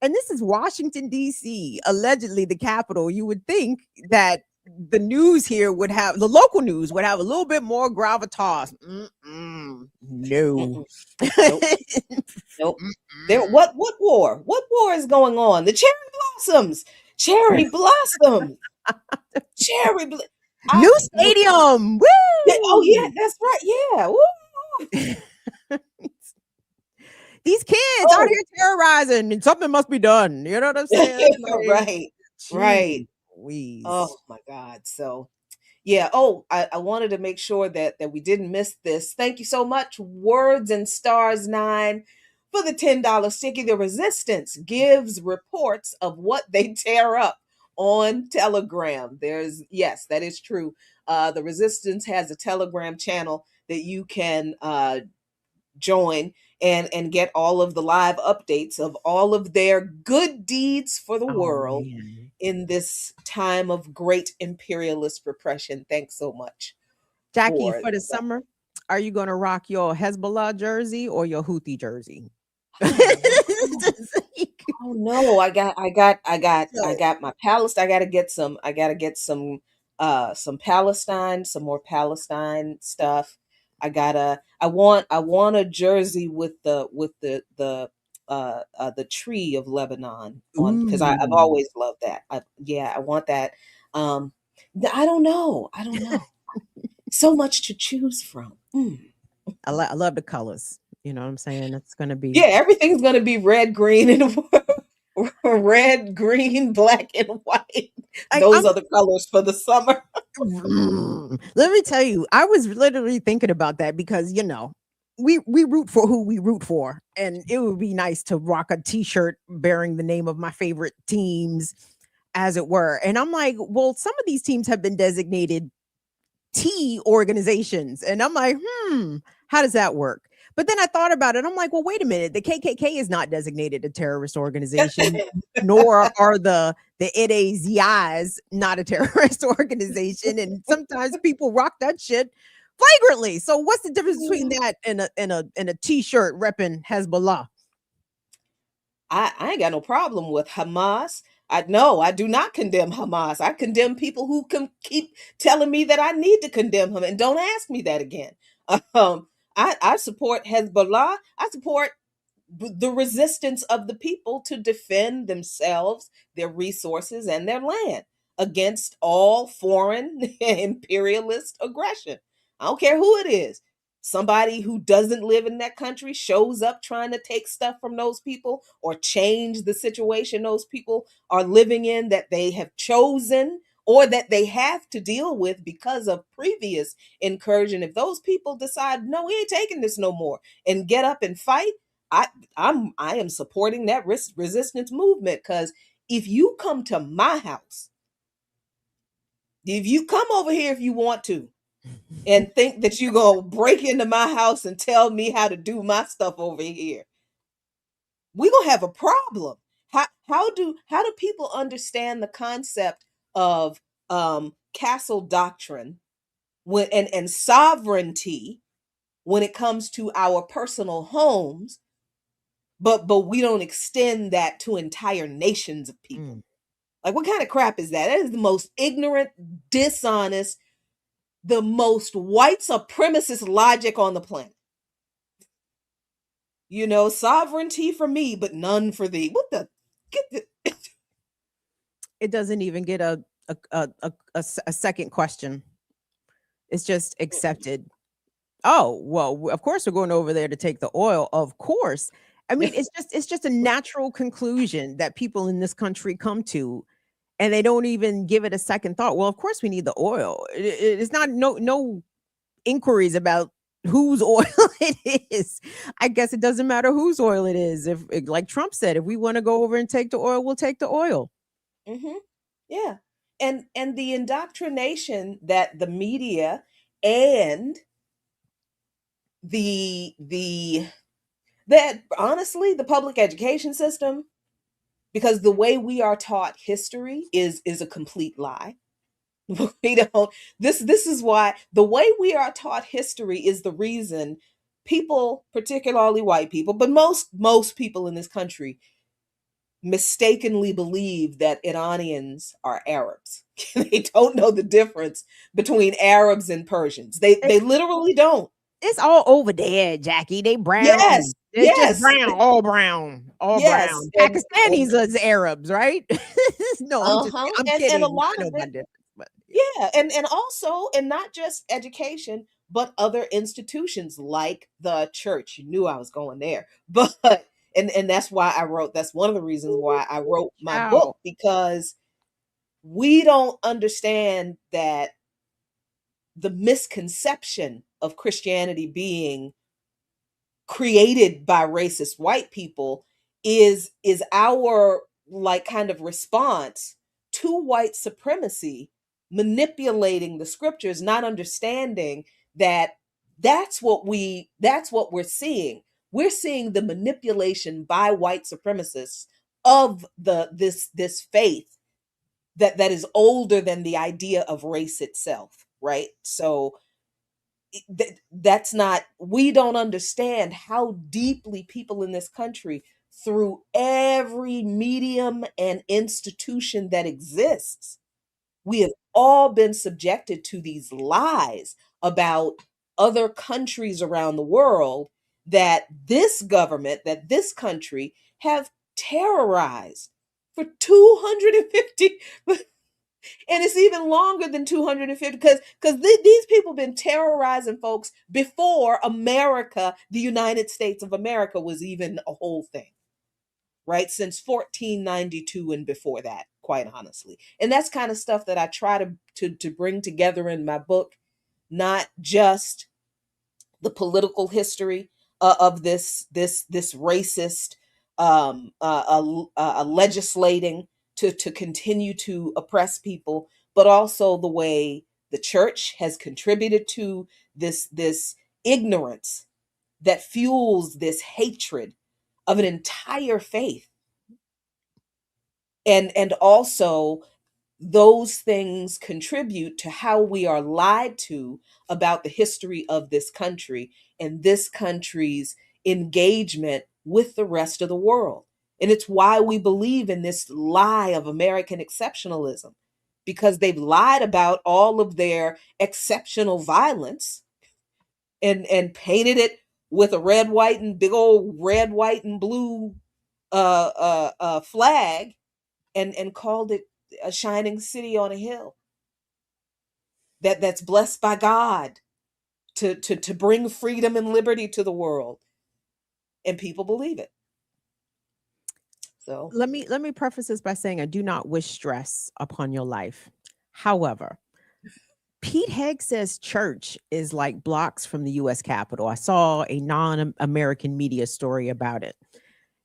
and this is Washington, D.C., allegedly the capital. You would think that the news here would have, the local news would have a little bit more gravitas. No. Nope. Nope. What war? What war is going on? The cherry blossoms. Cherry blossom. New stadium. Woo! Oh yeah, that's right. Yeah. Woo. These kids out here terrorizing, and something must be done. You know what I'm saying? Right. Right. Please. Oh my God. So yeah. Oh, I wanted to make sure that we didn't miss this. Thank you so much, Words and Stars 9, for the $10 sticky. The Resistance gives reports of what they tear up on Telegram. Yes, that is true. The Resistance has a Telegram channel that you can join and get all of the live updates of all of their good deeds for the world in this time of great imperialist repression. Thanks so much. Jackie, for the summer, are you going to rock your Hezbollah jersey or your Houthi jersey? Oh no, I So, got my Palestine. I gotta get some Palestine, some more Palestine stuff. I want a jersey with the tree of Lebanon on, because I've ooh, always loved that. Yeah, I want that. Um I don't know. I don't know. So much to choose from. I love the colors. You know what I'm saying? It's gonna be. Yeah, everything's gonna be red, green, and red, green, black, and white. I'm Those are the colors for the summer. Let me tell you, I was literally thinking about that because we root for who we root for, and it would be nice to rock a T-shirt bearing the name of my favorite teams, as it were. And I'm like, well, some of these teams have been designated T organizations, and I'm like, how does that work? But then I thought about it. I'm like, well, wait a minute. The KKK is not designated a terrorist organization, nor are the NAZIs not a terrorist organization. And sometimes people rock that shit flagrantly. So what's the difference between that and a T-shirt repping Hezbollah? I ain't got no problem with Hamas. I do not condemn Hamas. I condemn people who can keep telling me that I need to condemn him, and don't ask me that again. Um, I support Hezbollah. I support the resistance of the people to defend themselves, their resources, and their land against all foreign imperialist aggression. I don't care who it is. Somebody who doesn't live in that country shows up trying to take stuff from those people or change the situation those people are living in, that they have chosen or that they have to deal with because of previous incursion. If those people decide, no, we ain't taking this no more, and get up and fight, I I am supporting that resistance movement, because if you come to my house, if you come over here if you want to, and think that you gonna break into my house and tell me how to do my stuff over here, we gonna have a problem. How do people understand the concept of castle doctrine when and sovereignty when it comes to our personal homes, but we don't extend that to entire nations of people? Mm. Like, what kind of crap is that? That is the most ignorant, dishonest, the most white supremacist logic on the planet. Sovereignty for me, but none for thee. What the? Get the. It doesn't even get a second question. It's just accepted. Oh, well, of course we're going over there to take the oil. Of course. I mean, it's just a natural conclusion that people in this country come to, and they don't even give it a second thought. Well, of course we need the oil. It's not no inquiries about whose oil it is. I guess it doesn't matter whose oil it is. If, like Trump said, if we want to go over and take the oil, we'll take the oil. Mm-hmm. Yeah, and the indoctrination that the media and the that honestly the public education system, because the way we are taught history is a complete lie. We don't. This is why the way we are taught history is the reason people, particularly white people, but most people in this country, mistakenly believe that Iranians are Arabs. They don't know the difference between Arabs and Persians. They literally don't. It's all over there, Jackie. They Yes, brown. It's just yes, brown, all brown, all yes, brown. and Pakistanis is Arabs, right? No, uh-huh, I'm and a kidding. lot I know of my it. difference, but Yeah, and also, and not just education, but other institutions like the church. You knew I was going there, but and that's why I wrote. That's one of the reasons why I wrote my book, Ciao. because we don't understand that the misconception of Christianity being created by racist white people is our, like, kind of response to white supremacy manipulating the scriptures, not understanding that that's what we're seeing the manipulation by white supremacists of this faith that is older than the idea of race itself, right? So that's not, we don't understand how deeply people in this country through every medium and institution that exists. We have all been subjected to these lies about other countries around the world that this government, that this country have terrorized for 250, and it's even longer than 250 because these people been terrorizing folks before America, the United States of America, was even a whole thing, right? Since 1492 and before that, quite honestly. And that's kind of stuff that I try to bring together in my book, not just the political history of this racist legislating to continue to oppress people, but also the way the church has contributed to this ignorance that fuels this hatred of an entire faith, and also those things contribute to how we are lied to about the history of this country and this country's engagement with the rest of the world. And it's why we believe in this lie of American exceptionalism, because they've lied about all of their exceptional violence and painted it with a red, white, and big old red, white, and blue flag, and called it a shining city on a hill that's blessed by God to bring freedom and liberty to the world, and people believe it. So Let me preface this by saying I do not wish stress upon your life. However, Pete Hegg says church is like blocks from the US Capitol. I saw a non-American media story about it.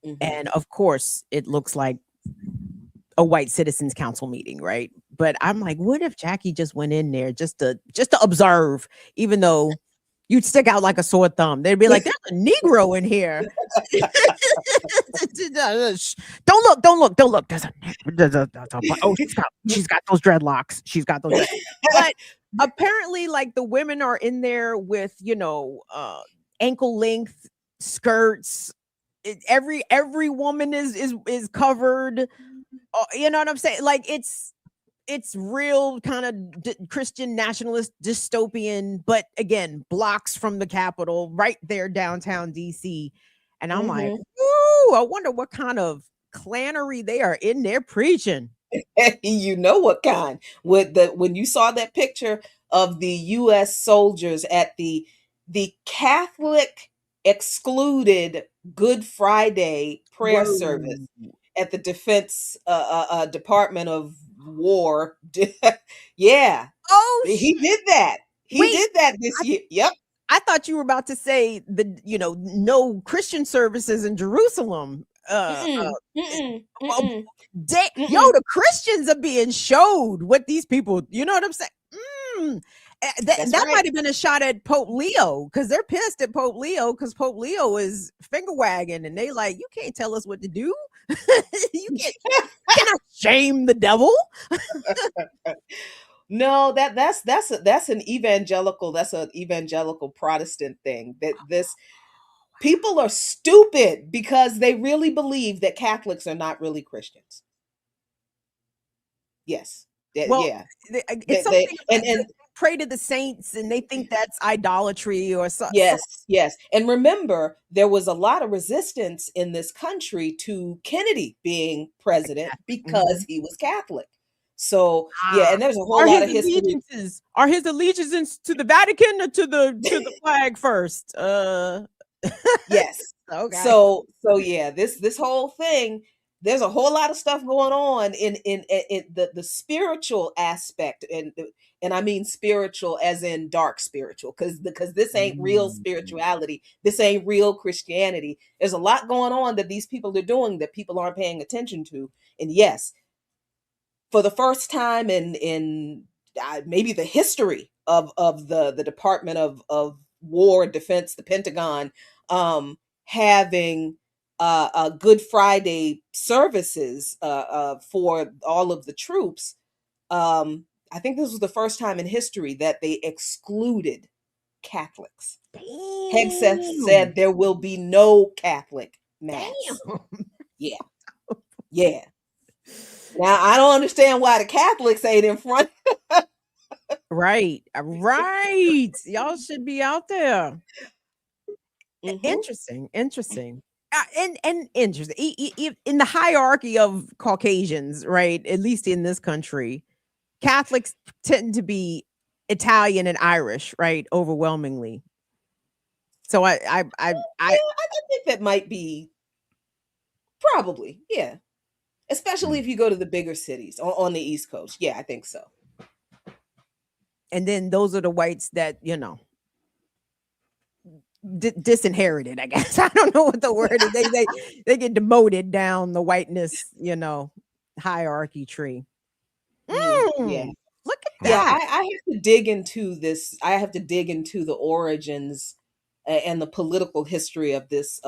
mhm. And of course, it looks like a white citizens council meeting, right? But I'm like, what if Jackie just went in there just to observe, even though you'd stick out like a sore thumb. They'd be like, there's a Negro in here. Don't look. Oh, she's got those dreadlocks. She's got those. But apparently, like, the women are in there with, ankle length skirts. Every woman is covered. You know what I'm saying? Like, it's real kind of Christian nationalist dystopian, but again, blocks from the Capitol, right there downtown DC. And I'm like, ooh, I wonder what kind of clannery they are in there preaching. You know what kind? When you saw that picture of the U.S. soldiers at the Catholic excluded Good Friday prayer service at the Defense Department of War. Yeah. Oh, he did that. He did that this year. Yep. I thought you were about to say no Christian services in Jerusalem. The Christians are being showed what these people, you know what I'm saying? That right. Might have been a shot at Pope Leo, because they're pissed at Pope Leo because Pope Leo is finger wagging, and they like, you can't tell us what to do. You cannot shame the devil. No, that's an evangelical Protestant thing. That this people are stupid because they really believe that Catholics are not really Christians. Yes. Well, yeah. It's something and pray to the saints, and they think that's idolatry or something. Yes. And remember, there was a lot of resistance in this country to Kennedy being president because he was Catholic. So yeah, and there's a whole lot of history. Are his allegiances to the Vatican or to the flag first? Yes. Okay. So yeah, this whole thing, there's a whole lot of stuff going on in the spiritual aspect, and I mean spiritual as in dark spiritual, because this ain't real spirituality. This ain't real Christianity. There's a lot going on that these people are doing that people aren't paying attention to. And yes, for the first time in maybe the history of the Department of War, Defense, the Pentagon, having Good Friday services for all of the troops. I think this was the first time in history that they excluded Catholics. Hegseth said there will be no Catholic Mass. Damn. Yeah. Yeah. Now I don't understand why the Catholics ain't in front. Right. Y'all should be out there. Mhm. Interesting. And interesting. In the hierarchy of Caucasians, right? At least in this country, Catholics tend to be Italian and Irish, right? Overwhelmingly. So I think that might be probably, yeah. Especially if you go to the bigger cities on the East Coast. Yeah, I think so. And then those are the whites that, you know, disinherited, I guess. I don't know what the word is. They get demoted down the whiteness, you know, hierarchy tree. Yeah. Look at Yeah, that. I have to dig into this. I have to dig into the origins and the political history of this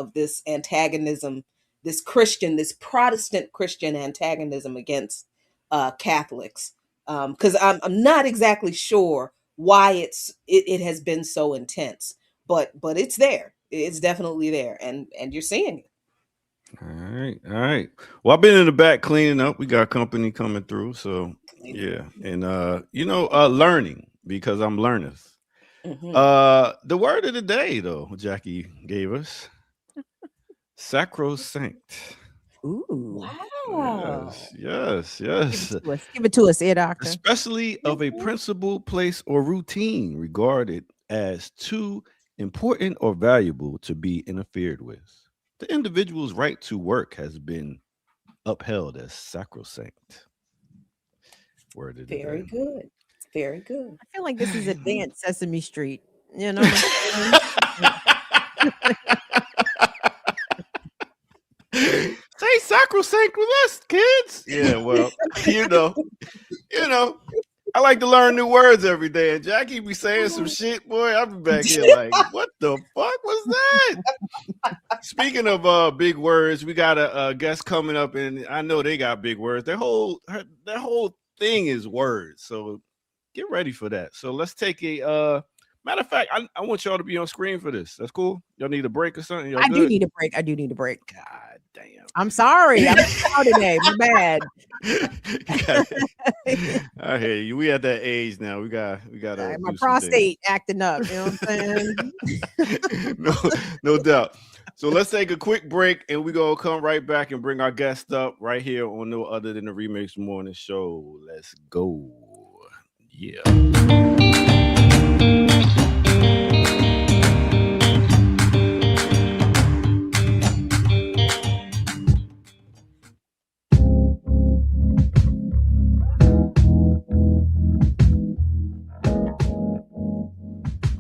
antagonism, this Protestant Christian antagonism against Catholics, because I'm not exactly sure why it has been so intense, but it's there. It's definitely there, and you're seeing it. All right. Well, I've been in the back cleaning up. We got company coming through, so yeah, and learning because I'm learners. The word of the day, though, Jackie gave us sacrosanct. Ooh. Wow. Yes. Give it to us, ear doctor. Especially of a principle, place, or routine regarded as too important or valuable to be interfered with. The individual's right to work has been upheld as sacrosanct. Word of the Very day. good. Very good. I feel like this is advanced Sesame Street. You know what I'm saying? Say sacrosanct with us, kids. Yeah, well, you know, I like to learn new words every day. And Jackie be saying some shit, boy. I'll be back here like, what the fuck was that? Speaking of big words, we got a guest coming up, and I know they got big words. Their whole thing is words. So get ready for that. So let's take a matter of fact, I want y'all to be on screen for this. That's cool. Y'all need a break or something? I do need a break. God damn. I'm sorry. I'm out today. My bad. I hear you. We at that age now. We got my prostate acting up. You know what I'm saying? no doubt. So let's take a quick break, and we're gonna come right back and bring our guest up right here on No Other Than the Remix Morning Show. Let's go. Yeah.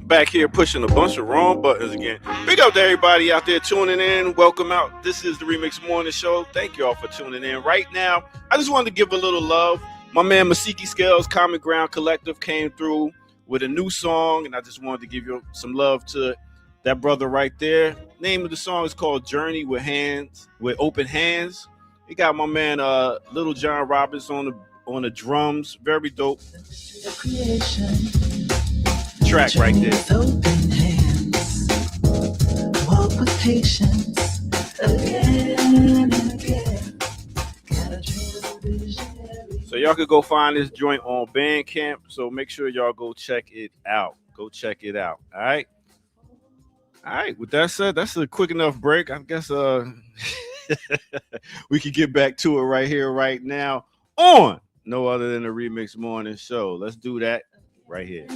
Back here pushing a bunch of wrong buttons again. Big up to everybody out there tuning in. Welcome out. This is the Remix Morning Show. Thank you all for tuning in. Right now, I just wanted to give a little love. My man Masiki Scales, Common Ground Collective, came through with a new song, and I just wanted to give you some love to that brother right there. Name of the song is called Journey with Open Hands. He got my man Little John Roberts on the drums. Very dope track right there. Open hands, walk with patience, again and again. So y'all could go find this joint on Bandcamp. So make sure y'all go check it out. All right. With that said, that's a quick enough break. I guess we could get back to it right here, right now on No Other Than the Remix Morning Show. Let's do that right here.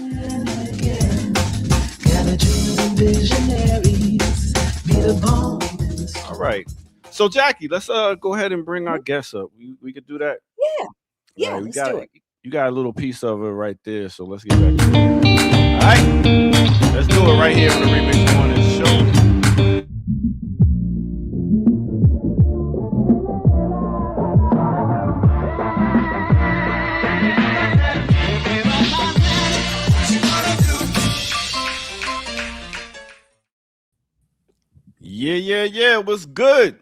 All right. So Jackie, let's go ahead and bring our guests up. We could do that. Yeah. Right, Let's do it. You got a little piece of it right there. So let's get back to it. All right. Let's do it right here on the Remix Morning Show. Yeah. What's good?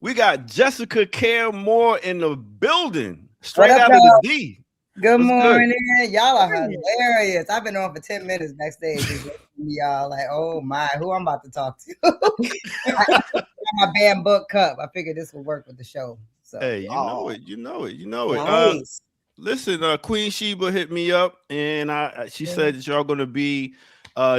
We got Jessica Care Moore in the building, straight out of the D. Good What's morning. Y'all are hilarious. I've been on for 10 minutes backstage. Y'all like, oh my, who I'm about to talk to. I my banned book cup. I figured this would work with the show. So Hey, you know Oh, it. You know it. You know it. nice. Listen, Queen Sheba hit me up, and she said that y'all gonna be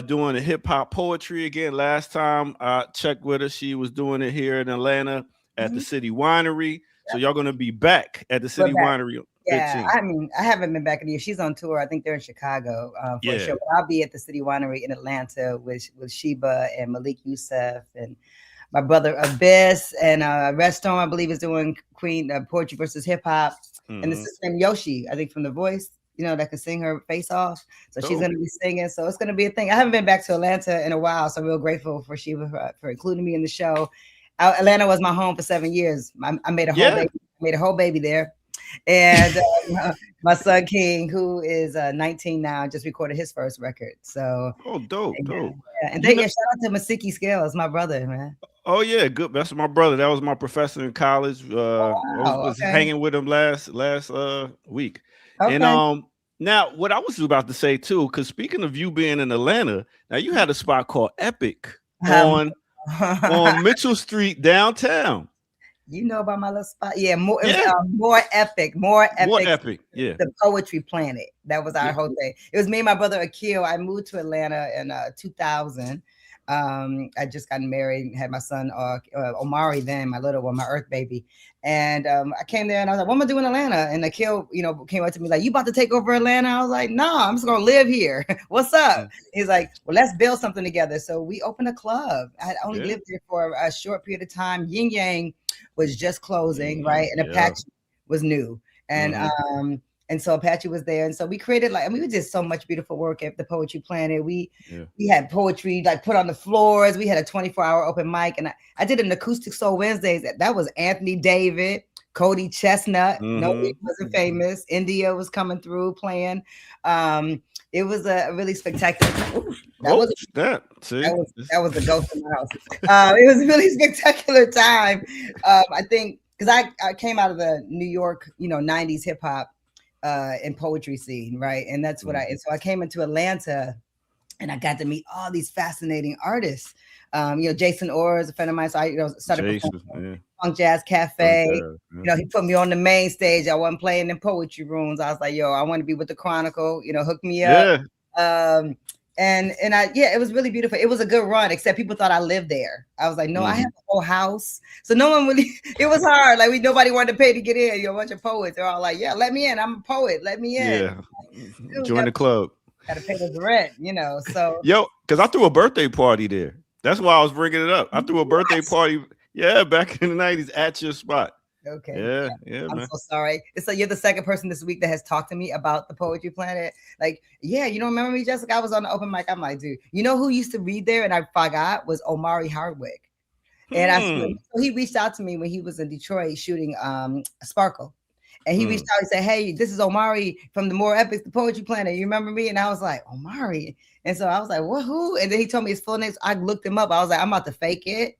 doing a hip hop poetry again. Last time I checked with her, she was doing it here in Atlanta at the City Winery. So y'all gonna be back at the We're City back. Winery on Yeah, 15th. I mean, I haven't been back in the year. She's on tour. I think they're in Chicago for a show. But I'll be at the City Winery in Atlanta with Sheba and Malik Youssef and my brother Abyss, and Redstone, I believe, is doing Queen Poetry versus Hip Hop. And this is named Yoshi, I think, from The Voice, you know, that can sing her face off. So she's going to be singing. So it's going to be a thing. I haven't been back to Atlanta in a while, so I'm real grateful for Sheba for including me in the show. Atlanta was my home for 7 years. I made a whole baby there. And my son King, who is 19 now, just recorded his first record. So dope. Yeah. And shout out to Masiki Scales, my brother, man. Oh yeah, good. That's my brother. That was my professor in college. Was hanging with him last week. Okay. And now what I was about to say too, because speaking of you being in Atlanta, now you had a spot called Epic on Mitchell Street downtown. You know about my little spot. Yeah, more epic. More epic. Yeah. The Poetry Planet. That was our whole thing. It was me and my brother Akil. I moved to Atlanta in 2000. I just got married, had my son Omari then, my little one, my earth baby. And I came there and I was like, what am I doing in Atlanta? And Akil, came up to me like, you about to take over Atlanta? I was like, no, I'm just gonna live here. What's up? He's like, well, let's build something together. So we opened a club. I had only lived there for a short period of time. Yin Yang was just closing, right? And Apache was new. And so Apache was there. And so we created we did so much beautiful work at the Poetry Planet. We had poetry put on the floors. We had a 24-hour open mic. And I did an acoustic soul Wednesdays. That was Anthony David, Cody Chestnut. Nobody wasn't famous. India was coming through playing. It was a really spectacular. That was the ghost in my house. It was a really spectacular time. I think because I came out of the New York, 90s hip hop and poetry scene, right? And that's what so I came into Atlanta and I got to meet all these fascinating artists. Jason Orr is a friend of mine, so I started performing Funk Jazz Cafe. He put me on the main stage. I wasn't playing in poetry rooms. I was like, yo, I want to be with the Chronicle, hook me up. It was really beautiful. It was a good run, except people thought I lived there. I was like, no, I have a whole house. So no one really, it was hard. Nobody wanted to pay to get in. A bunch of poets. They're all like, yeah, let me in. I'm a poet. Let me in. Yeah. Join the club. Got to pay the rent, so. Yo, because I threw a birthday party there. That's why I was bringing it up. I threw a birthday party. Yeah, back in the 90s at your spot. Okay. Yeah, I'm man. so sorry. So you're the second person this week that has talked to me about the Poetry Planet. You don't remember me, Jessica? I was on the open mic. I'm like, dude, you know who used to read there and I forgot was Omari Hardwick. And so he reached out to me when he was in Detroit shooting Sparkle. And he reached out and said, hey, this is Omari from the More Epics, the Poetry Planet. You remember me? And I was like, Omari. And so I was like, what, who? And then he told me his full name. I looked him up. I was like, I'm about to fake it.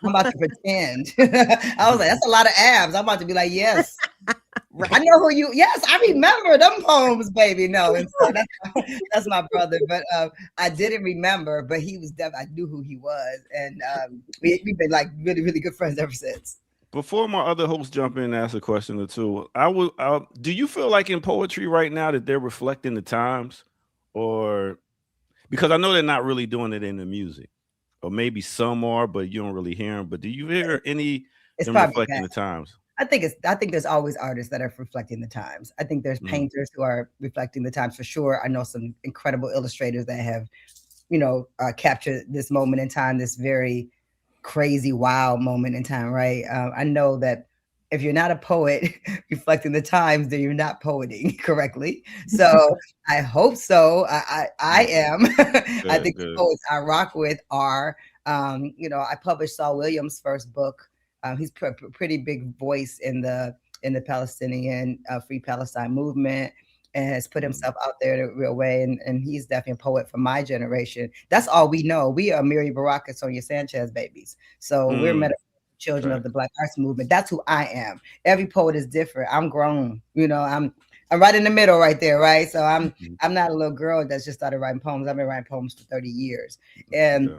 I'm about to pretend. I was like, that's a lot of abs. I'm about to be like, yes. I know who you, yes, I remember them poems, baby. No, and so that's my brother. But I didn't remember, but he was I knew who he was. And we've been really, really good friends ever since. Before my other hosts jump in and ask a question or two, do you feel like in poetry right now that they're reflecting the times? Or because I know they're not really doing it in the music, or maybe some are, but you don't really hear them. But do you hear any them reflecting the times? I think there's always artists that are reflecting the times. I think there's painters who are reflecting the times for sure. I know some incredible illustrators that have, captured this moment in time, this very crazy, wild moment in time, right? I know that if you're not a poet reflecting the times, then you're not poeting correctly. So I hope so. I am. I think the poets I rock with are, I published Saul Williams' first book. He's a pretty big voice in the Palestinian Free Palestine movement and has put himself out there in a real way. And he's definitely a poet from my generation. That's all we know. We are Miri Baraka, Sonia Sanchez babies. So we're metaphorical children of the Black arts movement. That's who I am. Every poet is different. I'm grown. I'm right in the middle right there, right? So I'm not a little girl that's just started writing poems. I've been writing poems for 30 years. And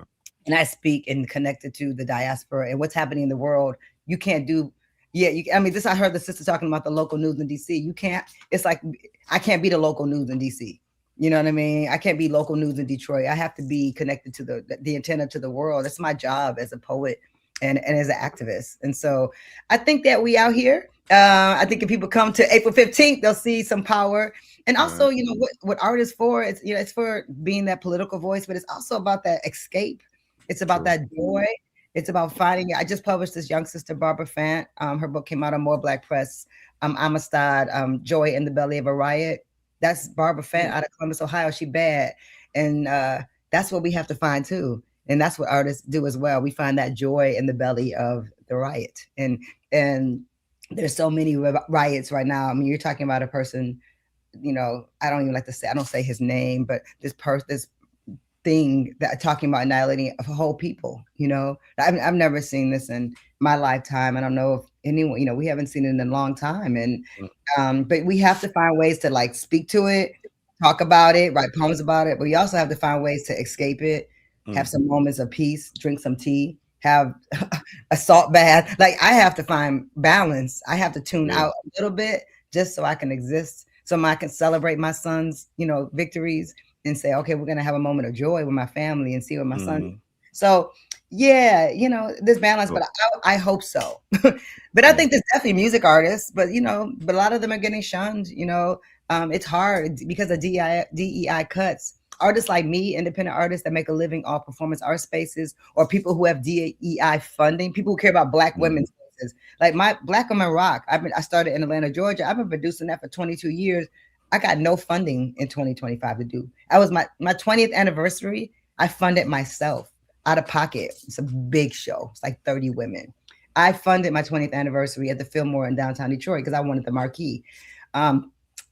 and I speak and connected to the diaspora and what's happening in the world. You can't do. Yeah, I mean, I heard the sister talking about the local news in DC. You can't. It's like I can't be the local news in DC. You know what I mean? I can't be local news in Detroit. I have to be connected to the antenna to the world. That's my job as a poet and as an activist. And so I think that we out here. I think if people come to April 15th, they'll see some power. And also, you know, what art is for, it's, you know, it's for being that political voice, but it's also about that escape. It's about that joy. It's about finding. I just published this young sister, Barbara Fant. Her book came out on More Black Press. Amistad, Joy in the Belly of a Riot. That's Barbara Fant out of Columbus, Ohio. She bad. And that's what we have to find too. And that's what artists do as well. We find that joy in the belly of the riot. And there's so many riots right now. I mean, you're talking about a person, you know, I don't even like to say, I don't say his name, but this thing that talking about annihilating a whole people, you know. I've never seen this in my lifetime. I don't know if anyone, you know, we haven't seen it in a long time. And but we have to find ways to like speak to it, talk about it, write poems about it. But we also have to find ways to escape it, have some moments of peace, drink some tea, have a salt bath. Like I have to find balance. I have to tune out a little bit just so I can exist, so I can celebrate my son's, you know, victories and say, okay, we're gonna have a moment of joy with my family and see what my son. So yeah, you know, there's balance, but I hope so. But I think there's definitely music artists, but you know, but a lot of them are getting shunned. You know, it's hard because of DEI cuts. Artists like me, independent artists that make a living off performance art spaces, or people who have DEI funding, people who care about Black women's spaces. Like my Black Women Rock, I started in Atlanta, Georgia. I've been producing that for 22 years. I got no funding in 2025 to do. I was my 20th anniversary. I funded myself out of pocket. It's a big show. It's like 30 women. I funded my 20th anniversary at the Fillmore in downtown Detroit because I wanted the marquee.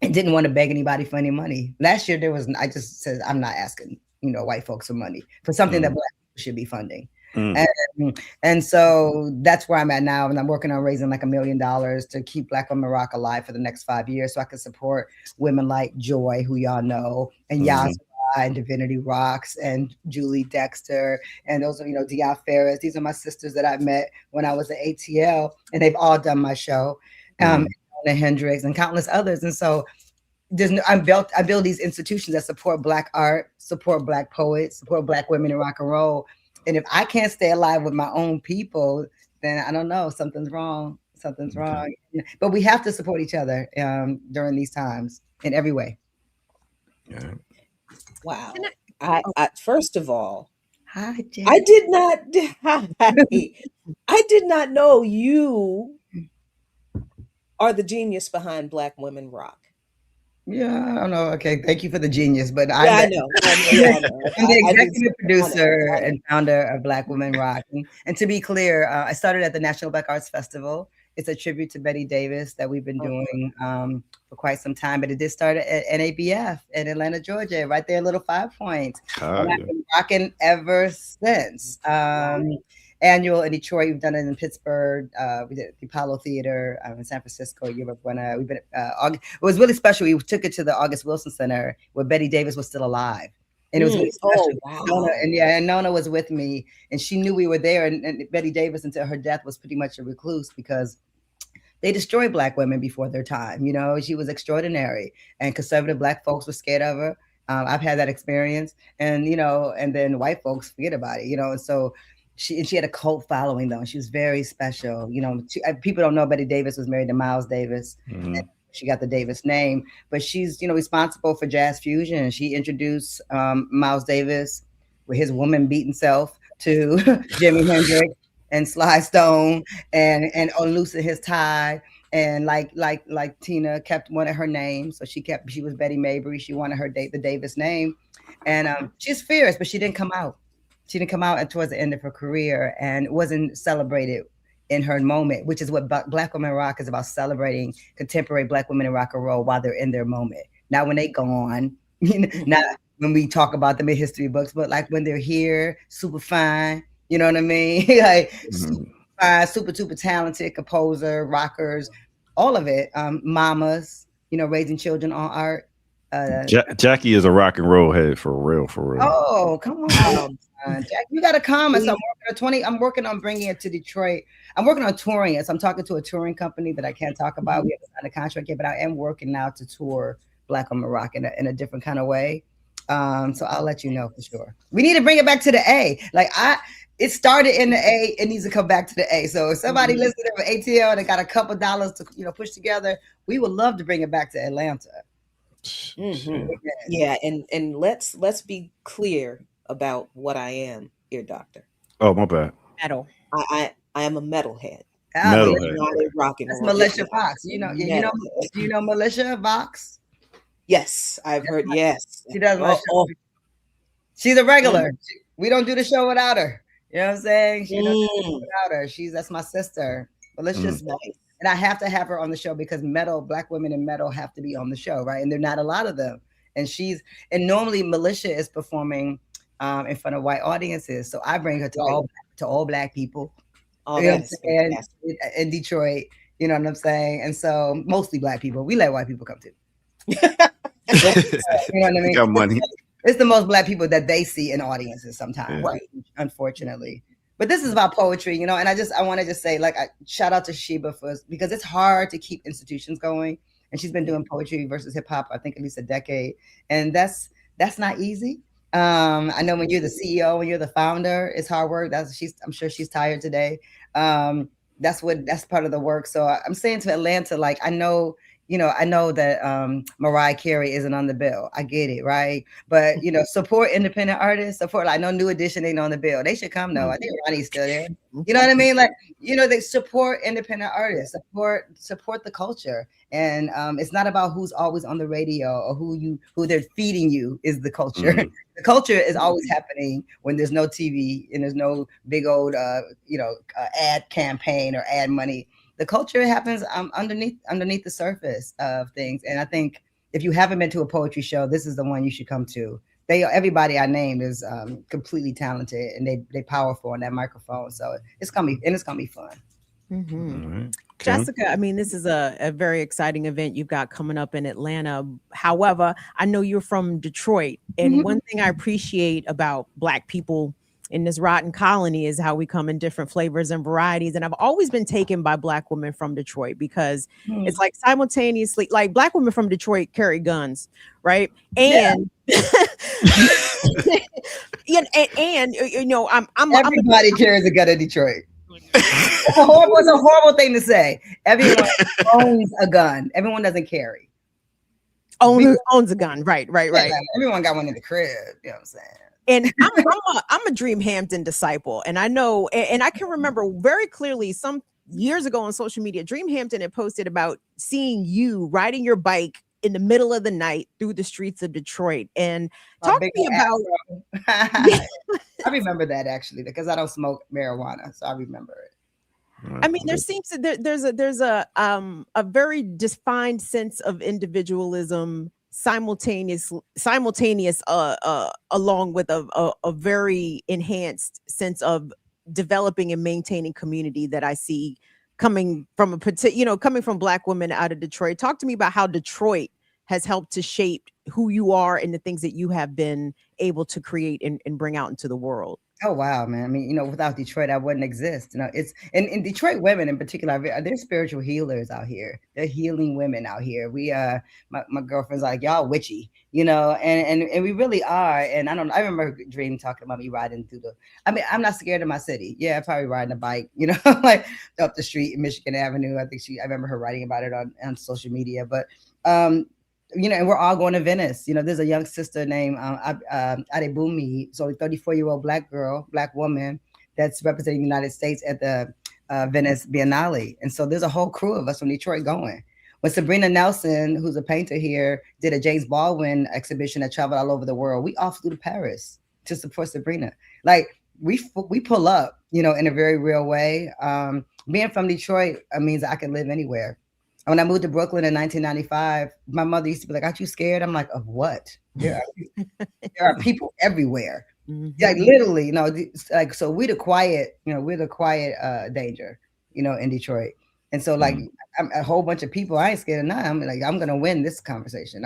And didn't want to beg anybody for any money. Last year I just said, I'm not asking, you know, white folks for money for something that Black people should be funding. And so that's where I'm at now. And I'm working on raising like $1 million to keep Black Women Rock alive for the next 5 years. So I can support women like Joy, who y'all know, and Yasra and Divinity Rocks and Julie Dexter. And those are, you know, Dia Ferris. These are my sisters that I met when I was at ATL, and they've all done my show. Hendrix and countless others. And so I build these institutions that support Black art, support Black poets, support Black women in rock and roll. And if I can't stay alive with my own people, then I don't know, something's wrong. Something's wrong. But we have to support each other during these times in every way. Yeah. Wow. I first of all, hi, Jen. I did not know you are the genius behind Black Women Rock. Yeah, I don't know. Okay, thank you for the genius, but I know. I'm the executive producer and founder of Black Women Rock. And to be clear, I started at the National Black Arts Festival. It's a tribute to Betty Davis that we've been doing for quite some time, but it did start at NABF in Atlanta, Georgia, right there, Little 5 Points. And I've been rocking ever since. Annual in Detroit, we've done it in Pittsburgh. We did the Apollo Theater in San Francisco. We've been. It was really special. We took it to the August Wilson Center where Betty Davis was still alive, and it was really special. Wow. And Nona was with me, and she knew we were there. And Betty Davis, until her death, was pretty much a recluse because they destroyed Black women before their time. You know, she was extraordinary, and conservative Black folks were scared of her. I've had that experience, and you know, and then white folks forget about it. You know, and so. She had a cult following though. She was very special. You know, people don't know Betty Davis was married to Miles Davis. And she got the Davis name, but she's, you know, responsible for jazz fusion. She introduced Miles Davis with his woman beating self to Jimi Hendrix and Sly Stone and unloosen his tie. And like Tina kept one of her names. So she was Betty Mabry. She wanted the Davis name. And she's fierce, but she didn't come out. She didn't come out towards the end of her career and wasn't celebrated in her moment, which is what Black Women Rock is about, celebrating contemporary Black women in rock and roll while they're in their moment. Not when they gone, not when we talk about them in history books, but like when they're here, super fine, you know what I mean? Like super fine, super talented composer, rockers, all of it. Mamas, you know, raising children on art. Jackie is a rock and roll head for real. Oh, come on. Jack, you got to come. So I'm working on bringing it to Detroit. I'm working on touring it. So I'm talking to a touring company that I can't talk about. We haven't signed a contract yet, but I am working now to tour Black Women Rock in a different kind of way. So I'll let you know for sure. We need to bring it back to the A. It started in the A. It needs to come back to the A. So if somebody listening for ATL and got a couple dollars to push together, we would love to bring it back to Atlanta. Yeah, and let's be clear about what I am, ear doctor. Oh, my bad. Metal. I am a metalhead. Metalhead. Not a rock and That's roll. Militia Fox. Do you know Militia Vox? Yes, I've heard. Yes, She does my show. She's a regular. We don't do the show without her. You know what I'm saying? She doesn't do it without her. That's my sister. Militia's nice. And I have to have her on the show because Black women in metal have to be on the show, right? And there are not a lot of them. And normally Militia is performing in front of white audiences. So I bring her to all Black people. Oh, that's in Detroit, you know what I'm saying? And so mostly Black people. We let white people come too. You know what I mean? Got money. It's the most Black people that they see in audiences sometimes, right? Unfortunately. But this is about poetry, and I want to just say, shout out to Sheba because it's hard to keep institutions going. And she's been doing poetry versus hip hop, I think at least a decade. And that's not easy. I know when you're the CEO, when you're the founder, it's hard work. I'm sure she's tired today. That's part of the work. So I'm saying to Atlanta, I know that Mariah Carey isn't on the bill. I get it, right? But support independent artists. I know New Edition ain't on the bill. They should come though. I think Ronnie's still there. You know what I mean? They support independent artists, support the culture. And it's not about who's always on the radio or who they're feeding you is the culture. Mm-hmm. The culture is always happening when there's no TV and there's no big old ad campaign or ad money. The culture happens underneath the surface of things. And I think if you haven't been to a poetry show, this is the one you should come to. Everybody I named is completely talented and they powerful on that microphone. So it's gonna be fun. Mm-hmm. Right. Jessica, this is a very exciting event you've got coming up in Atlanta. However, I know you're from Detroit, and one thing I appreciate about Black people in this rotten colony is how we come in different flavors and varieties. And I've always been taken by Black women from Detroit because it's simultaneously Black women from Detroit carry guns, right? And everybody carries a gun in Detroit. It's a horrible thing to say. Everyone owns a gun. Everyone doesn't carry. Owns a gun. Right. Yeah, everyone got one in the crib. You know what I'm saying? And I'm a Dream Hampton disciple, and I know, and I can remember very clearly some years ago on social media, Dream Hampton had posted about seeing you riding your bike in the middle of the night through the streets of Detroit. And talk to me about. I remember that actually because I don't smoke marijuana, so I remember it. There seems to there's a very defined sense of individualism. Simultaneous along with a very enhanced sense of developing and maintaining community that I see coming from coming from Black women out of Detroit. Talk to me about how Detroit has helped to shape who you are and the things that you have been able to create and bring out into the world. Oh, wow, man. Without Detroit, I wouldn't exist. It's in Detroit women in particular, they're spiritual healers out here. They're healing women out here. We my girlfriend's like, y'all witchy, and we really are. And I remember Dream talking about me riding through I'm not scared of my city. Yeah, I'm probably riding a bike, up the street in Michigan Avenue. I remember her writing about it on social media, but and we're all going to Venice. There's a young sister named Adebumi, so a 34-year-old Black woman that's representing the United States at the Venice Biennale. And so there's a whole crew of us from Detroit going. When Sabrina Nelson, who's a painter here, did a James Baldwin exhibition that traveled all over the world, we all flew to Paris to support Sabrina. We pull up, in a very real way. Being from Detroit means I can live anywhere. When I moved to Brooklyn in 1995, my mother used to be like, "Aren't you scared?" I'm like, "Of what?" There are people everywhere. Mm-hmm. Literally, so we're the quiet, danger, in Detroit. And so I'm a whole bunch of people, I ain't scared of none. I'm gonna win this conversation.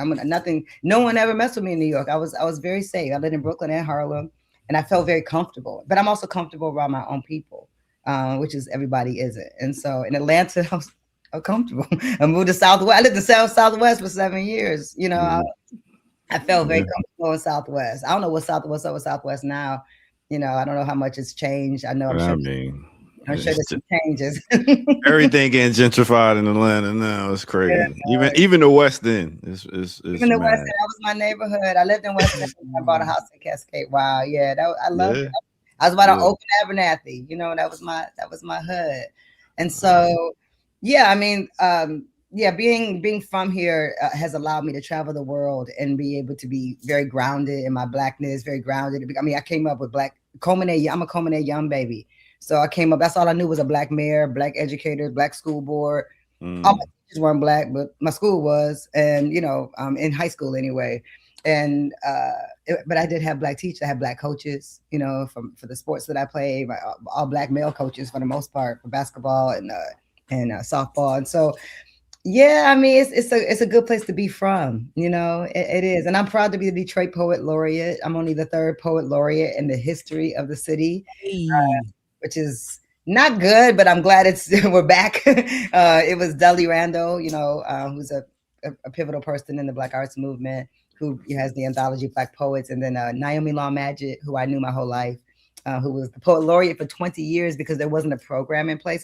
No one ever messed with me in New York. I was very safe. I lived in Brooklyn and Harlem. and I felt very comfortable. But I'm also comfortable around my own people, which is everybody isn't. And so in Atlanta, I was comfortable. I moved to Southwest. I lived in Southwest for 7 years. You know, I felt very comfortable in Southwest. I don't know what's up with Southwest now. You know, I don't know how much it's changed. I'm sure there's some changes. Everything getting gentrified in Atlanta now. It's crazy. Even the West End is even the West End. That was my neighborhood. I lived in West End. I bought a house in Cascade. Wow, yeah, I loved it. I was about to open Abernathy. You know, that was my hood. And so, yeah, I mean, being from here has allowed me to travel the world and be able to be very grounded in my blackness, very grounded. I mean, I came up with Comanche. I'm a Comanche young baby. So I came up, that's all I knew was a black mayor, black educators, black school board. All my teachers weren't black, but my school was, and, you know, in high school anyway. And, but I did have black teachers. I had black coaches, you know, for the sports that I played, all black male coaches for the most part, for basketball and softball. And so, yeah, I mean, it's a good place to be from, you know, it is. And I'm proud to be the Detroit Poet Laureate. I'm only the 3rd Poet Laureate in the history of the city. Which is not good, but I'm glad we're back. It was Dudley Randall, you know, who's a pivotal person in the Black arts movement, who has the anthology Black Poets, and then Naomi Long Madgett, who I knew my whole life, who was the Poet Laureate for 20 years because there wasn't a program in place.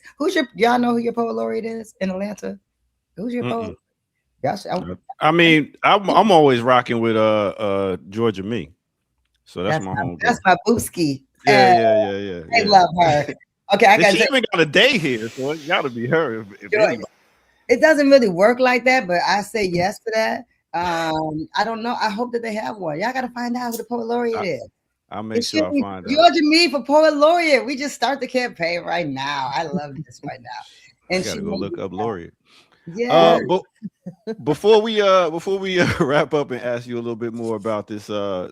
Y'all know who your Poet Laureate is in Atlanta? Who's your poet? I mean, I'm always rocking with Georgia Me. So that's my home. That's my booski. Yeah. I love her. Okay, she even got a day here, so it got to be her. It doesn't really work like that, but I say yes to that. I don't know. I hope that they have one. Y'all got to find out who the Poet Laureate is. I'll make sure I find out. Georgia Me for Poet Laureate. We just start the campaign right now. I love this right now. And I gotta go look up Laureate. Yeah. But before we wrap up and ask you a little bit more about this show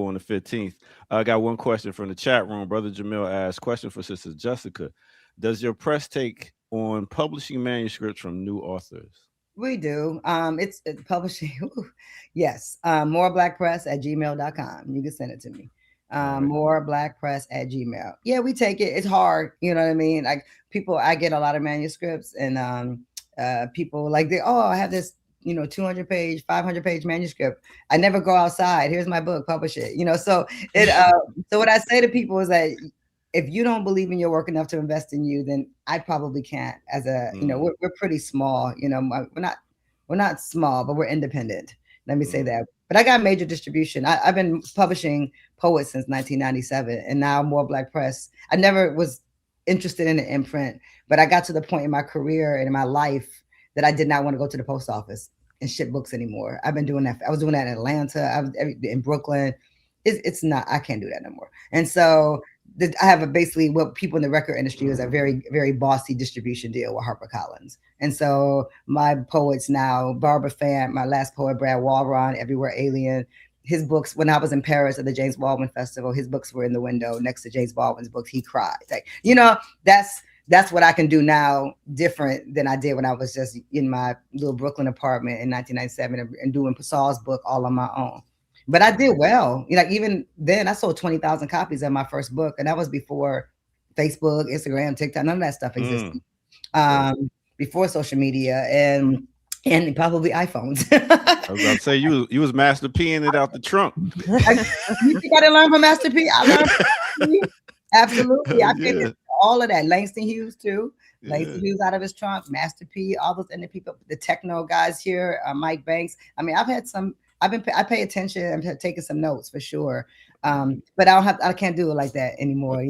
on the 15th, I got one question from the chat room. Brother Jamil asked, question for Sister Jessica: does your press take on publishing manuscripts from new authors? We do. It's publishing. Yes. moreblackpress@gmail.com. You can send it to me. moreblackpress@gmail. Yeah, we take it. It's hard. You know what I mean? Like I get a lot of manuscripts, and people like I have this, 200-page, 500-page manuscript. I never go outside. Here's my book, publish it. So so what I say to people is that if you don't believe in your work enough to invest in you, then I probably can't. As we're pretty small. We're not small, but we're independent. Let me say that. But I got major distribution. I've been publishing poets since 1997, and now More Black Press. I never was interested in an imprint, but I got to the point in my career and in my life that I did not want to go to the post office and ship books anymore. I've been doing that. I was doing that in Atlanta. I was in Brooklyn. It's not. I can't do that no more. And so I have basically what people in the record industry is a very, very bossy distribution deal with HarperCollins. And so my poets now, Barbara Fant, my last poet, Brad Walron, Everywhere Alien, his books, when I was in Paris at the James Baldwin Festival, his books were in the window next to James Baldwin's books. He cried. That's what I can do now, different than I did when I was just in my little Brooklyn apartment in 1997 and doing Saul's book all on my own. But I did well. Even then, I sold 20,000 copies of my first book, and that was before Facebook, Instagram, TikTok, none of that stuff existed. Before social media and probably iPhones. I was about to say you was Master P-ing it out the trunk. You think I didn't learn from Master P? I learned from Master P. Absolutely. I picked all of that. Langston Hughes too. Langston Hughes out of his trunk. Master P. All those and the people, the techno guys here. Mike Banks. I mean, I pay attention. I'm taking some notes for sure. But I can't do it like that anymore.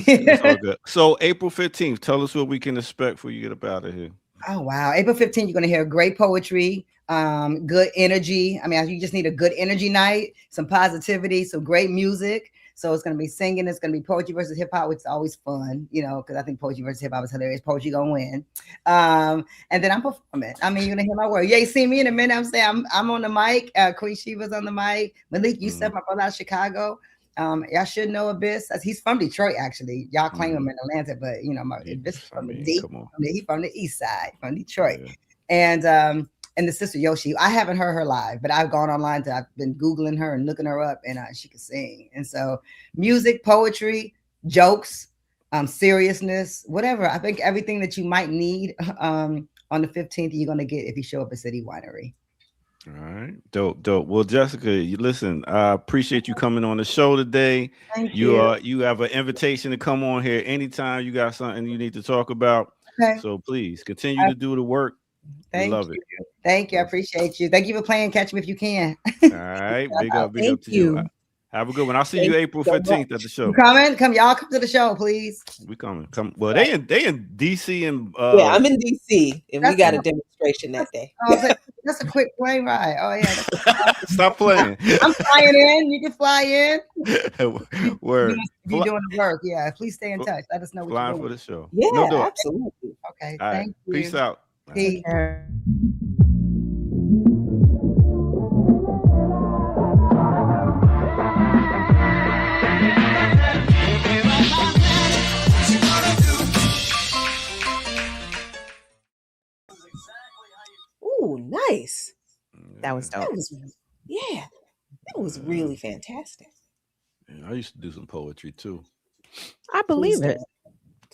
That's all good. So April 15th, tell us what we can expect before you get up out of here. Oh, wow. April 15th, you're going to hear great poetry, good energy. I mean, you just need a good energy night, some positivity, some great music. So it's going to be singing. It's going to be poetry versus hip hop, which is always fun, because I think poetry versus hip hop is hilarious. Poetry going to win. And then I'm performing. I mean, you're going to hear my word. Yeah, you see me in a minute. I'm saying I'm on the mic. Queen Shiva's on the mic. Malik Yusef, my brother out of Chicago. Y'all should know Abyss. He's from Detroit, actually. Y'all claim him in Atlanta, but Abyss is from the D. He's from the east side, from Detroit. Yeah. And and the sister Yoshi. I haven't heard her live, but I've gone online I've been Googling her and looking her up, and she can sing. And so music, poetry, jokes, seriousness, whatever. I think everything that you might need on the 15th, you're going to get if you show up at City Winery. All right, dope. Well, Jessica, you listen. I appreciate you coming on the show today. Thank you. You have an invitation to come on here anytime you got something you need to talk about. Okay. So please continue to do the work. Thank love you. it. Thank you. I appreciate you. Thank you for playing Catch Me If You Can. All right, big up to you. Have a good one. I'll see you April 15th at the show. You coming? Y'all come to the show, please. We coming. Come. Well, they in DC and yeah, I'm in DC, and we got a demonstration that day. That's a quick plane ride. Oh yeah. Stop playing. I'm flying in. You can fly in. Word. You're doing the work. Yeah. Please stay in touch. Let us know what Flying you're doing for the show. Yeah, no doubt. absolutely. Okay. All Thank you. Peace out. Peace. Ooh, nice. That was dope. That was really fantastic. Yeah, I used to do some poetry too. I believe it.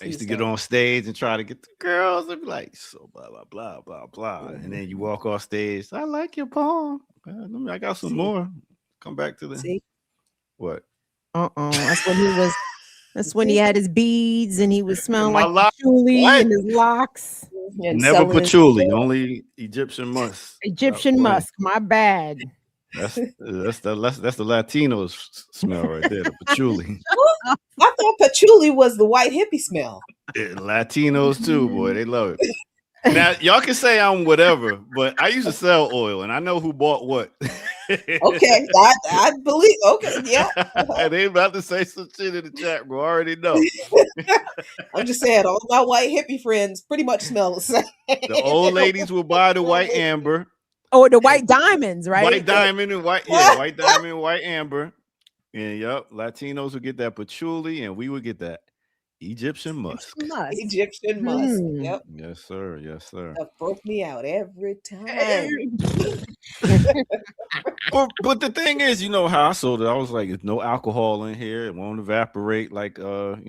I used to get on stage and try to get the girls and be like, so blah, blah, blah, blah, blah. And then you walk off stage. I like your poem. I got some more. Come back to the what? That's when he had his beads and he was smelling like patchouli what? in his locks. And never patchouli, only Egyptian musk. Egyptian musk. My bad. That's the Latinos smell right there, the patchouli. I thought patchouli was the white hippie smell. Yeah, Latinos too, boy, they love it. Now y'all can say I'm whatever, but I used to sell oil, and I know who bought what. Okay, I believe. Okay, yeah. They about to say some shit in the chat, bro. I already know. I'm just saying, all my white hippie friends pretty much smell the same. The old ladies will buy the white amber. Oh, the white diamonds, right? White diamond and white diamond and white amber. And Latinos would get that patchouli, and we would get that Egyptian musk. Egyptian musk. Yep. Yes, sir. Yes, sir. That broke me out every time. but the thing is, you know how I sold it. I was like, there's no alcohol in here. It won't evaporate. Like, I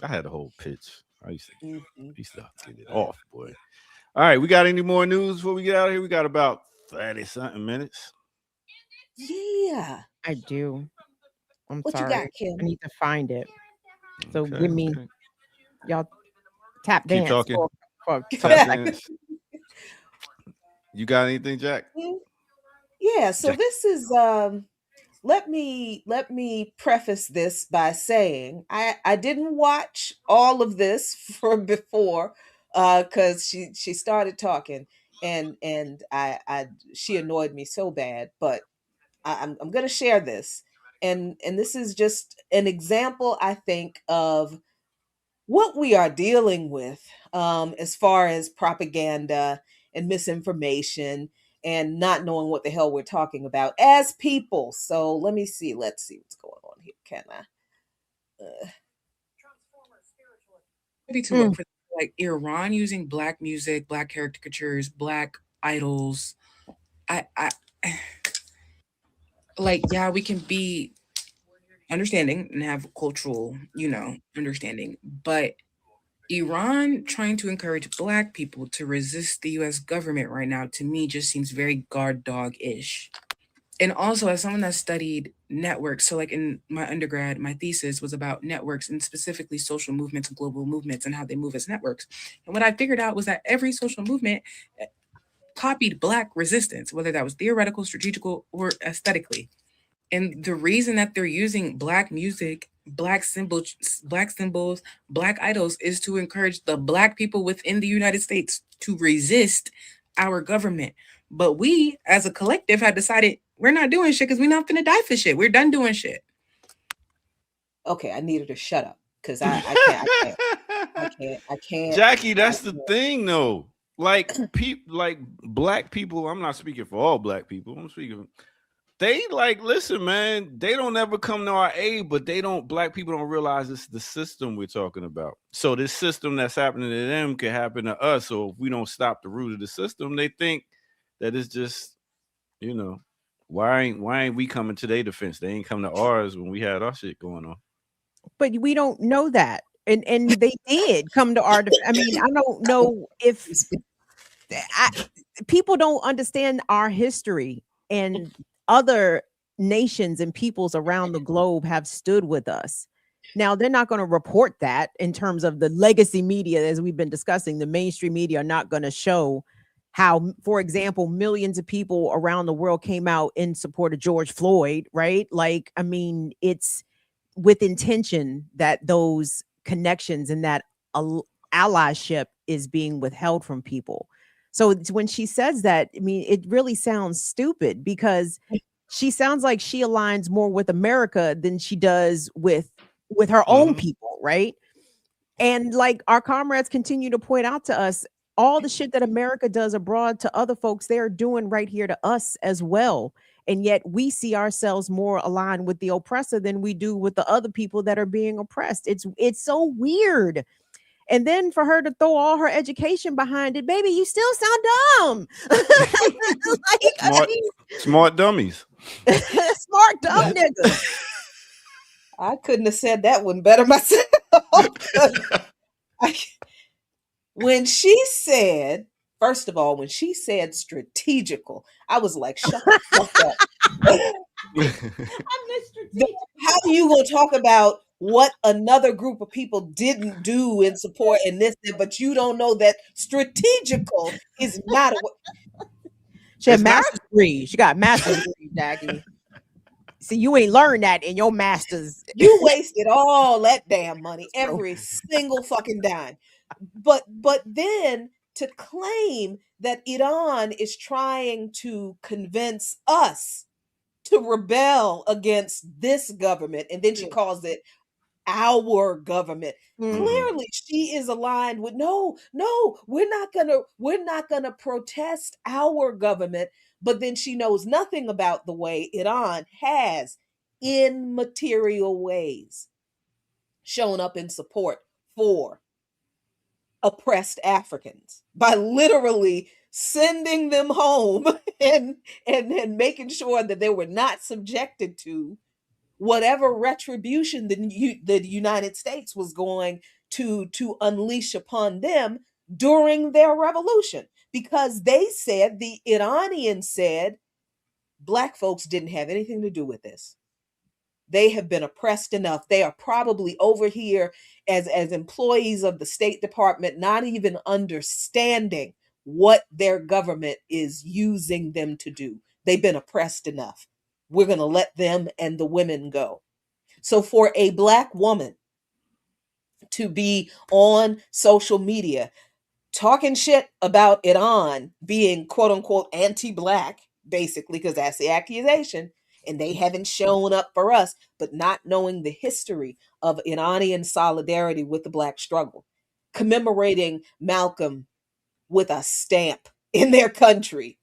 had a whole pitch. I used to get it off, boy. All right, we got any more news before we get out of here? We got about 30-something minutes. Yeah, I do. I'm what sorry. You got, Kim? I need to find it. So Okay, give me y'all tap Keep dance talking. for Tap dance. You got anything, Jack? Yeah, so this is let me preface this by saying I didn't watch all of this from before because she started talking and she annoyed me so bad, but I'm gonna share this, and this is just an example, I think, of what we are dealing with as far as propaganda and misinformation and not knowing what the hell we're talking about as people. So let's see what's going on here. Can I? Maybe to look for like Iran using Black music, Black caricatures, Black idols. I like, yeah, we can be understanding and have cultural, understanding, but Iran trying to encourage Black people to resist the US government right now, to me, just seems very guard dog-ish. And also, as someone that studied networks, so like in my undergrad, my thesis was about networks and specifically social movements and global movements and how they move as networks. And what I figured out was that every social movement copied Black resistance, whether that was theoretical, strategical, or aesthetically. And the reason that they're using Black music, Black symbols, Black idols is to encourage the Black people within the United States to resist our government. But we, as a collective, have decided we're not doing shit because we're not finna die for shit. We're done doing shit. Okay, I needed to shut up because I can't. Jackie, that's the thing, though. Like Black people. I'm not speaking for all Black people. I'm speaking. They listen, man, they don't ever come to our aid, but Black people don't realize it's the system we're talking about. So this system that's happening to them can happen to us. So if we don't stop the root of the system, they think that is just, you know, why ain't we coming to their defense? They ain't come to ours when we had our shit going on. But we don't know that. And they did come to our I mean, I don't know if people don't understand our history, and other nations and peoples around the globe have stood with us. Now, they're not going to report that in terms of the legacy media, as we've been discussing. The mainstream media are not going to show how, for example, millions of people around the world came out in support of George Floyd, right? Like, I mean, it's with intention that those connections and that allyship is being withheld from people. So when she says that, I mean, it really sounds stupid, because she sounds like she aligns more with America than she does with her own people, right? And like our comrades continue to point out to us, all the shit that America does abroad to other folks, they're doing right here to us as well. And yet we see ourselves more aligned with the oppressor than we do with the other people that are being oppressed. It's so weird. And then for her to throw all her education behind it, baby, you still sound dumb. Smart dummies. Smart dumb niggas. I couldn't have said that one better myself. When she said, first of all, when she said strategical, I was like, shut the fuck up. How are you going to talk about what another group of people didn't do in support and this, but you don't know that strategical is not a... She had master's degree. She got master's degree, Jackie. See, you ain't learned that in your master's. You wasted all that damn money, every single fucking dime. But then to claim that Iran is trying to convince us to rebel against this government, and then she calls it our government. Clearly she is aligned with no, we're not gonna protest our government. But then she knows nothing about the way Iran has, in material ways, shown up in support for oppressed Africans by literally sending them home and making sure that they were not subjected to whatever retribution the United States was going to unleash upon them during their revolution. Because they said, the Iranians said, Black folks didn't have anything to do with this. They have been oppressed enough. They are probably over here as employees of the State Department, not even understanding what their government is using them to do. They've been oppressed enough. We're going to let them and the women go. So for a Black woman to be on social media talking shit about Iran being quote unquote anti-Black, basically, because that's the accusation, and they haven't shown up for us, but not knowing the history of Iranian solidarity with the Black struggle, commemorating Malcolm with a stamp in their country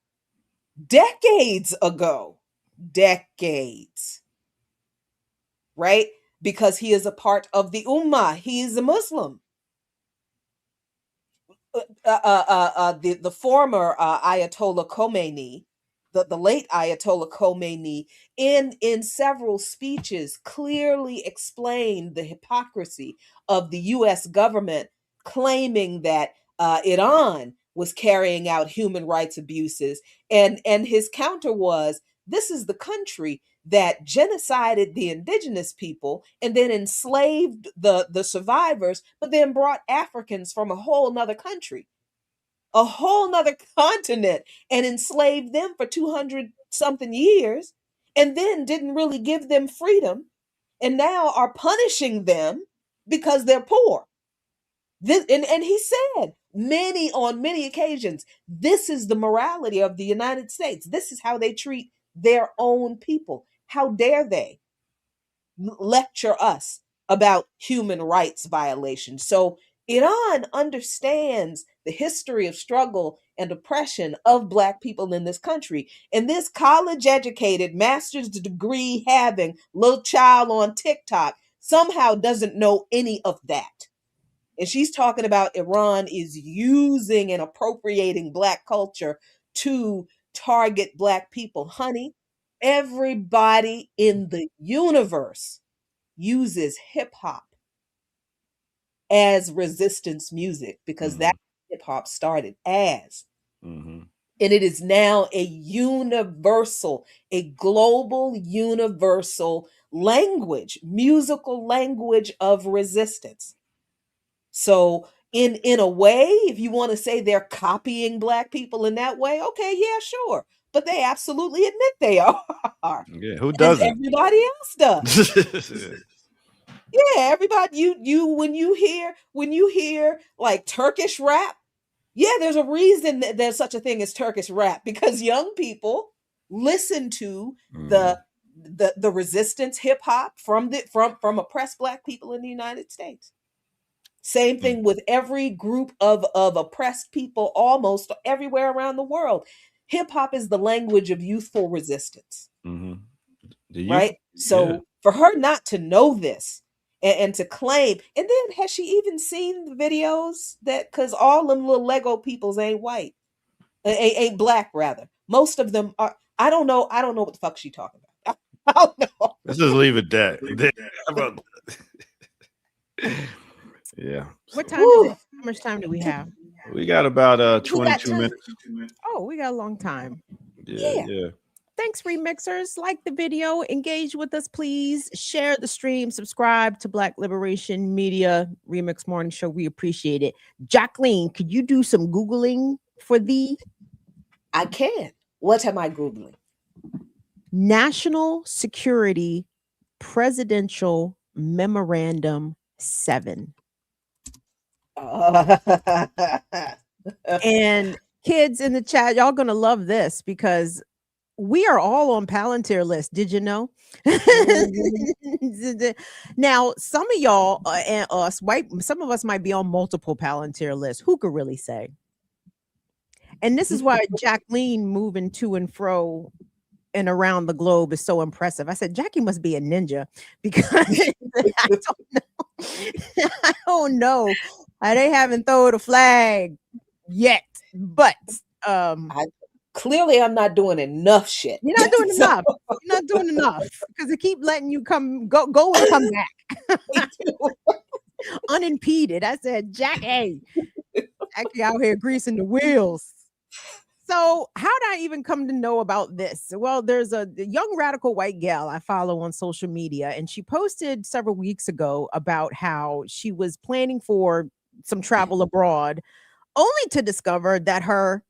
decades ago, right? Because he is a part of the Ummah. He is a Muslim. The former Ayatollah Khomeini, the late Ayatollah Khomeini, in several speeches clearly explained the hypocrisy of the U.S. government claiming that Iran was carrying out human rights abuses, and his counter was, this is the country that genocided the indigenous people and then enslaved the survivors, but then brought Africans from a whole nother country, a whole nother continent, and enslaved them for 200 something years, and then didn't really give them freedom, and now are punishing them because they're poor. This, and he said on many occasions, this is the morality of the United States. This is how they treat their own people. How dare they lecture us about human rights violations? So Iran understands the history of struggle and oppression of Black people in this country. And this college-educated, master's degree having little child on TikTok somehow doesn't know any of that. And she's talking about Iran is using and appropriating Black culture to target Black people. Honey, everybody in the universe uses hip hop as resistance music because that's what hip hop started as. Mm-hmm. And it is now a universal, a global universal language, musical language of resistance. So in a way, if you want to say they're copying Black people in that way, okay, yeah, sure. But they absolutely admit they are. Yeah, who And doesn't? everybody else does. Yeah, everybody you when you hear like Turkish rap, yeah, there's a reason that there's such a thing as Turkish rap because young people listen to the resistance hip hop from oppressed Black people in the United States. Same thing with every group of oppressed people almost everywhere around the world. Hip hop is the language of youthful resistance, Mm-hmm. The youth, right? So for her not to know this and to claim, and then has she even seen the videos that because all them little Lego peoples ain't white, ain't Black rather. Most of them are. I don't know what the fuck she talking about. I don't know. let's just leave it that. Yeah. What time is it? How much time do we have? We got about We got 22 time. minutes. Oh, we got a long time. Yeah. Thanks, remixers. Like the video, engage with us, please. Share the stream, subscribe to Black Liberation Media Remix Morning Show. We appreciate it. Jacqueline, could you do some Googling for the I can. What am I Googling? National Security Presidential Memorandum 7? And kids in the chat, y'all gonna love this because we are all on Palantir list. Did you know? Now, some of y'all and us, white, some of us might be on multiple Palantir lists. Who could really say? And this is why Jacqueline moving to and fro and around the globe is so impressive. I said, Jackie must be a ninja because I don't know. I don't know. They haven't thrown a flag yet, but clearly I'm not doing enough shit. You're not doing enough. You're not doing enough because they keep letting you go and come back unimpeded. I said, Jackie out here greasing the wheels. So how did I even come to know about this? Well, there's a young radical white gal I follow on social media, and she posted several weeks ago about how she was planning for some travel abroad, only to discover that her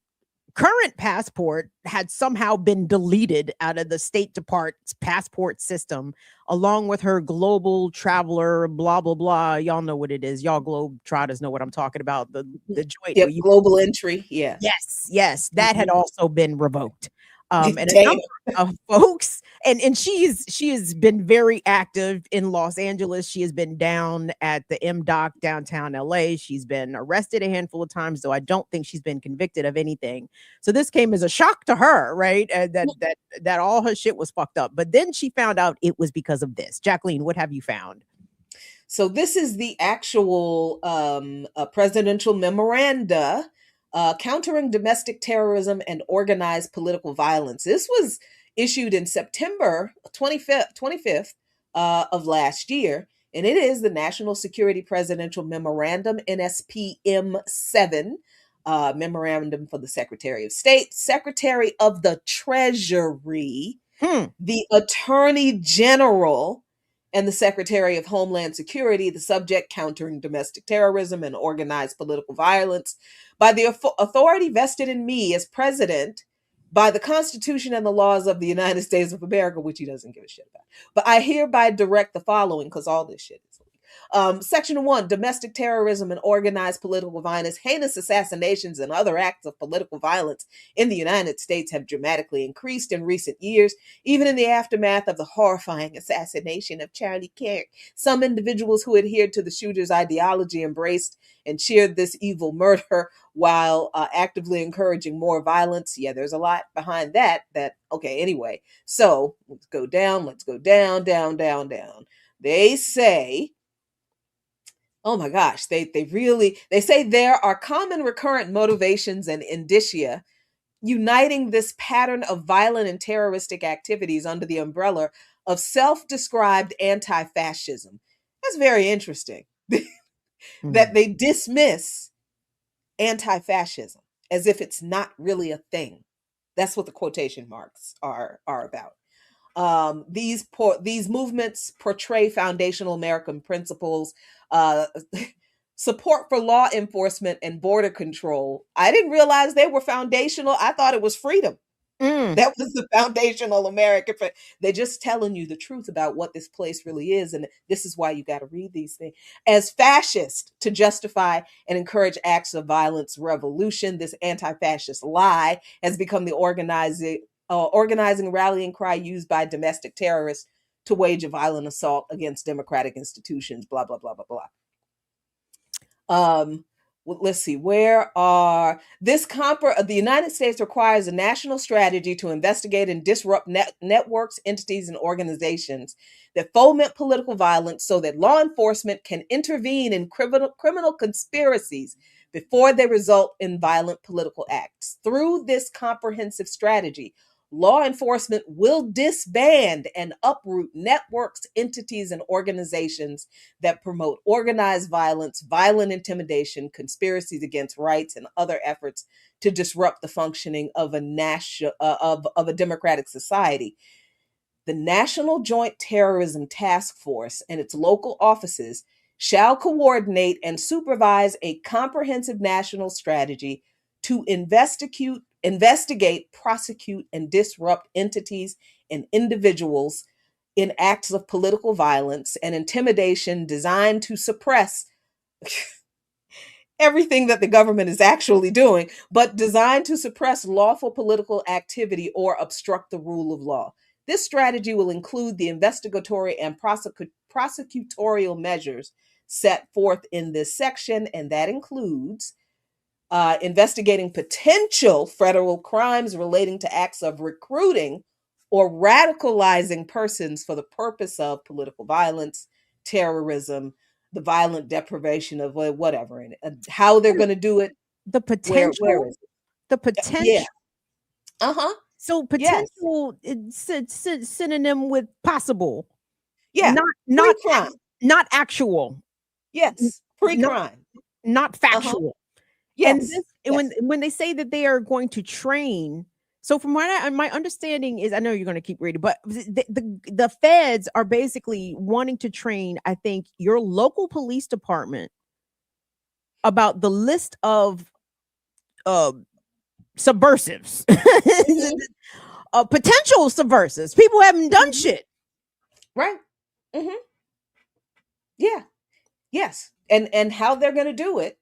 current passport had somehow been deleted out of the State Department's passport system, along with her global traveler, blah, blah, blah. Y'all know what it is. Y'all globe trotters know what I'm talking about. The joint. Yep, global entry. Yeah. Yes. That had also been revoked. And a number of folks, and she has been very active in Los Angeles. She has been down at the MDOC downtown LA. She's been arrested a handful of times, though I don't think she's been convicted of anything. So this came as a shock to her, right? That all her shit was fucked up. But then she found out it was because of this. Jacqueline, what have you found? So this is the actual presidential memoranda countering domestic terrorism and organized political violence. This was issued in September 25th of last year, and it is the National Security Presidential Memorandum, NSPM 7, memorandum for the Secretary of State, Secretary of the Treasury, the Attorney General, and the Secretary of Homeland Security, the subject countering domestic terrorism and organized political violence, by the authority vested in me as president by the Constitution and the laws of the United States of America, which he doesn't give a shit about. But I hereby direct the following, because all this shit is Section 1, domestic terrorism and organized political violence, heinous assassinations and other acts of political violence in the United States have dramatically increased in recent years, even in the aftermath of the horrifying assassination of Charlie Kirk. Some individuals who adhered to the shooter's ideology embraced and cheered this evil murder while actively encouraging more violence. Yeah, there's a lot behind that. Okay, anyway. So let's go down, down. They say, oh my gosh, they say there are common recurrent motivations and indicia, uniting this pattern of violent and terroristic activities under the umbrella of self-described anti-fascism. That's very interesting. That they dismiss anti-fascism as if it's not really a thing. That's what the quotation marks are about. These movements portray foundational American principles, uh, support for law enforcement and border control. I didn't realize they were foundational. I thought it was freedom. That was the foundational American. They're just telling you the truth about what this place really is. And this is why you got to read these things. As fascist to justify and encourage acts of violence, revolution, this anti-fascist lie has become the organizing rallying cry used by domestic terrorists to wage a violent assault against democratic institutions, blah, blah, blah, blah, blah. Let's see, the United States requires a national strategy to investigate and disrupt networks, entities, and organizations that foment political violence so that law enforcement can intervene in criminal conspiracies before they result in violent political acts. Through this comprehensive strategy, law enforcement will disband and uproot networks, entities, and organizations that promote organized violence, violent intimidation, conspiracies against rights, and other efforts to disrupt the functioning of a democratic society. The National Joint Terrorism Task Force and its local offices shall coordinate and supervise a comprehensive national strategy to investigate, prosecute, and disrupt entities and individuals in acts of political violence and intimidation designed to suppress everything that the government is actually doing, but designed to suppress lawful political activity or obstruct the rule of law. This strategy will include the investigatory and prosecutorial measures set forth in this section, and that includes investigating potential federal crimes relating to acts of recruiting or radicalizing persons for the purpose of political violence, terrorism, the violent deprivation of whatever, and how they're going to do it. The potential. Where is it? The potential. Yeah. So potential is synonym with possible. Yeah. Not crime. Not actual. Yes. Pre-crime. Not factual. Yes. And when they say that they are going to train, so from my understanding is, I know you're going to keep reading, but the feds are basically wanting to train, I think, your local police department about the list of subversives, potential subversives, people who haven't done shit. Right. Yeah. Yes. And how they're going to do it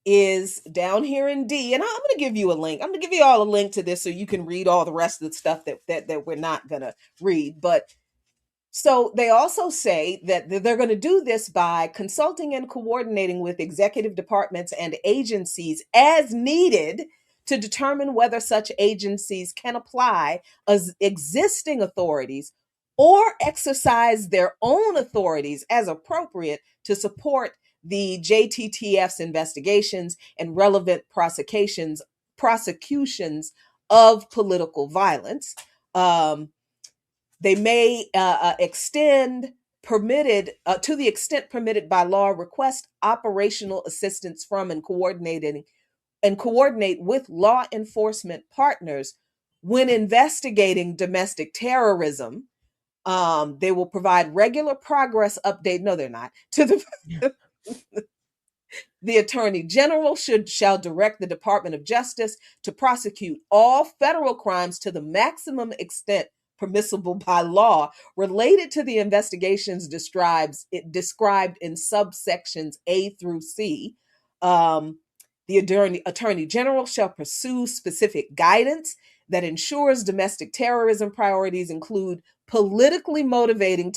is down here in D. And I'm going to give you a link. I'm going to give you all a link to this so you can read all the rest of the stuff that we're not going to read. But so they also say that they're going to do this by consulting and coordinating with executive departments and agencies as needed to determine whether such agencies can apply as existing authorities or exercise their own authorities as appropriate to support the JTTF's investigations and relevant prosecutions of political violence. They may extend permitted, to the extent permitted by law, request operational assistance from and coordinate with law enforcement partners when investigating domestic terrorism. They will provide regular progress update. No, they're not. To the Attorney General shall direct the Department of Justice to prosecute all federal crimes to the maximum extent permissible by law related to the investigations described in subsections A through C. The Attorney General shall pursue specific guidance that ensures domestic terrorism priorities include politically motivated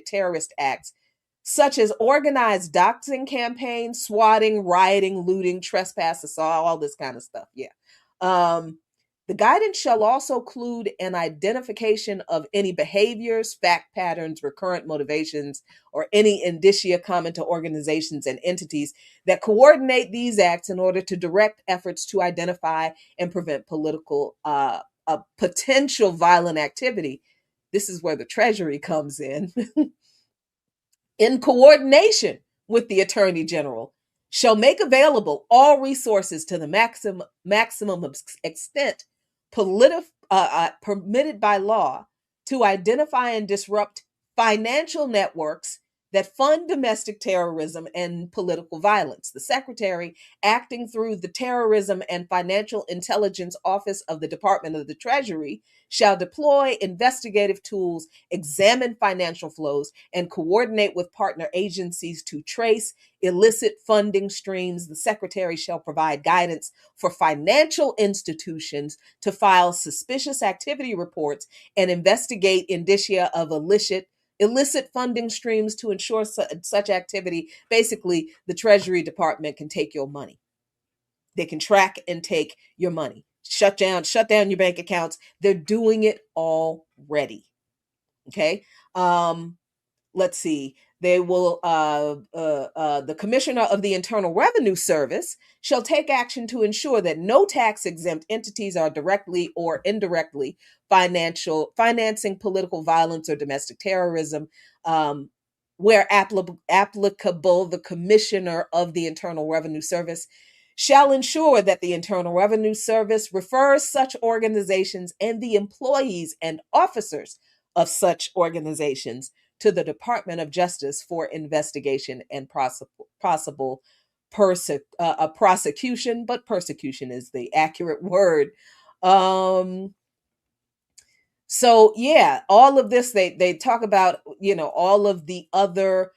terrorist acts, such as organized doxing campaigns, swatting, rioting, looting, trespass, assault, all this kind of stuff. Yeah. The guidance shall also include an identification of any behaviors, fact patterns, recurrent motivations, or any indicia common to organizations and entities that coordinate these acts in order to direct efforts to identify and prevent potential violent activity. This is where the Treasury comes in coordination with the Attorney General, shall make available all resources to the maximum extent permitted by law to identify and disrupt financial networks that fund domestic terrorism and political violence. The Secretary, acting through the Terrorism and Financial Intelligence Office of the Department of the Treasury, shall deploy investigative tools, examine financial flows, and coordinate with partner agencies to trace illicit funding streams. The Secretary shall provide guidance for financial institutions to file suspicious activity reports and investigate indicia of illicit funding streams to ensure such activity. Basically, the Treasury Department can take your money. They can track and take your money. Shut down your bank accounts. They're doing it already. Okay. Let's see. They will, the Commissioner of the Internal Revenue Service shall take action to ensure that no tax exempt entities are directly or indirectly financing political violence or domestic terrorism. Where applicable, the Commissioner of the Internal Revenue Service shall ensure that the Internal Revenue Service refers such organizations and the employees and officers of such organizations to the Department of Justice for investigation and possible prosecution, but persecution is the accurate word. So yeah, all of this, they talk about, all of the other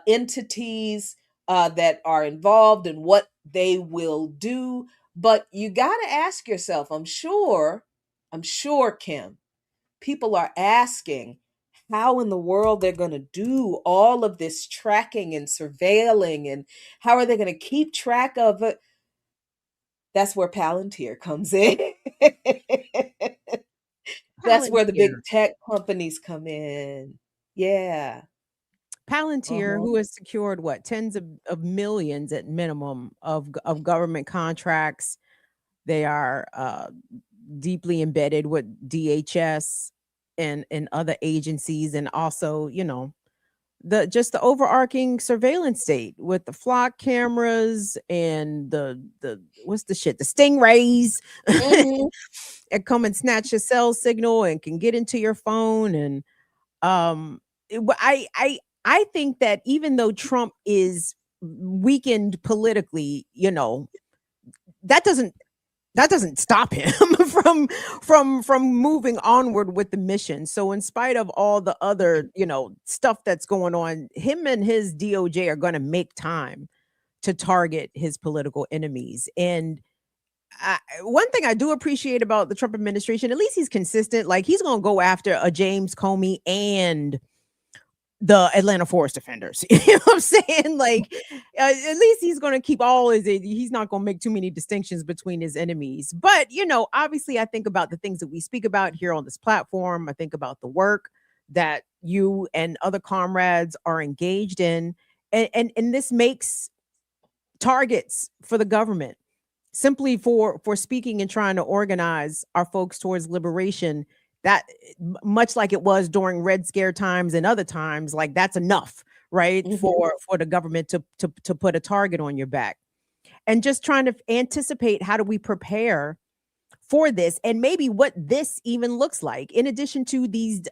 entities that are involved and what they will do. But you got to ask yourself, I'm sure, Kim, people are asking how in the world they're going to do all of this tracking and surveilling, and how are they going to keep track of it? That's where Palantir comes in. That's where the big tech companies come in. Yeah. Palantir, who has secured tens of millions at minimum of government contracts. They are deeply embedded with DHS and other agencies, and also, the overarching surveillance state with the flock cameras and the what's the shit, the stingrays and come and snatch your cell signal and can get into your phone. And I think that even though Trump is weakened politically, that doesn't stop him from moving onward with the mission. So in spite of all the other, stuff that's going on, him and his DOJ are going to make time to target his political enemies. And one thing I do appreciate about the Trump administration, at least he's consistent. Like, he's going to go after a James Comey and the Atlanta Forest Defenders. You know what I'm saying? Like, at least he's going to keep he's not going to make too many distinctions between his enemies. But, obviously I think about the things that we speak about here on this platform. I think about the work that you and other comrades are engaged in. And this makes targets for the government simply for speaking and trying to organize our folks towards liberation. That, much like it was during Red Scare times and other times, like, that's enough, right? For the government to put a target on your back. And just trying to anticipate, how do we prepare for this, and maybe what this even looks like, in addition to these